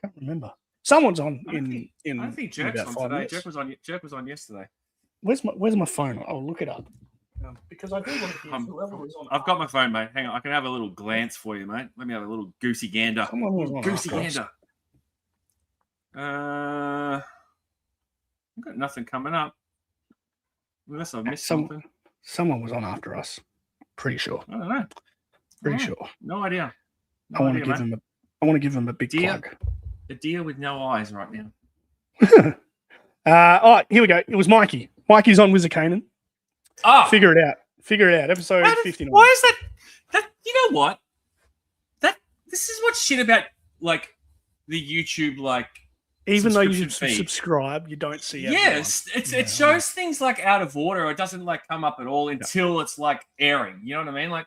Can't remember. Someone's on I don't think Jerk's about on 5 today. minutes. Jerk was on yesterday. Where's my phone? I'll look it up. Because I do want to hear whoever is on. I've got my phone, mate. Hang on, I can have a little glance for you, mate. Let me have a little goosey gander. Someone was on Goosey after us. gander. I've got nothing coming up. Unless I've missed something. Someone was on after us. Pretty sure. I don't know. Pretty sure. No idea. I want to give them a big plug. A deer with no eyes right now. All right, here we go. It was Mikey. Mikey's on Wizard Kanan. Oh, Figure it out. Episode 59. Why is that? You know what? This is what's shit about like the YouTube even though you feed. subscribe, you don't see. Yes, it shows things like out of order. Or it doesn't come up at all until it's airing. You know what I mean?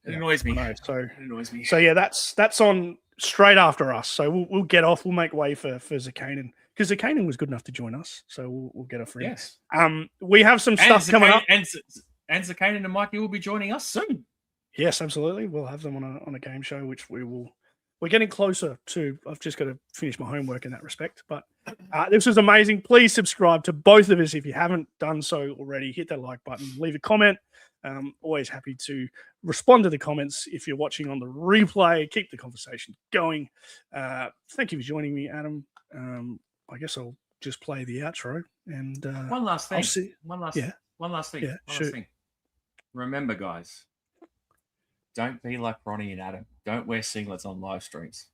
It annoys me. No, it annoys me. So yeah, that's on straight after us. So we'll get off. We'll make way for Zakanan because Zakanan was good enough to join us. So we'll get off. Yes. We have some stuff coming up, and Zakanan and Mikey will be joining us soon. Yes, absolutely. We'll have them on a game show, which we're getting closer to. I've just got to finish my homework in that respect. But this was amazing. Please subscribe to both of us if you haven't done so already. Hit that like button. Leave a comment. Always happy to respond to the comments if you're watching on the replay. Keep the conversation going. Thank you for joining me, Adam. I guess I'll just play the outro. And one last thing. One last thing. Yeah, last thing. Remember, guys, don't be like Ronnie and Adam. Don't wear singlets on live streams.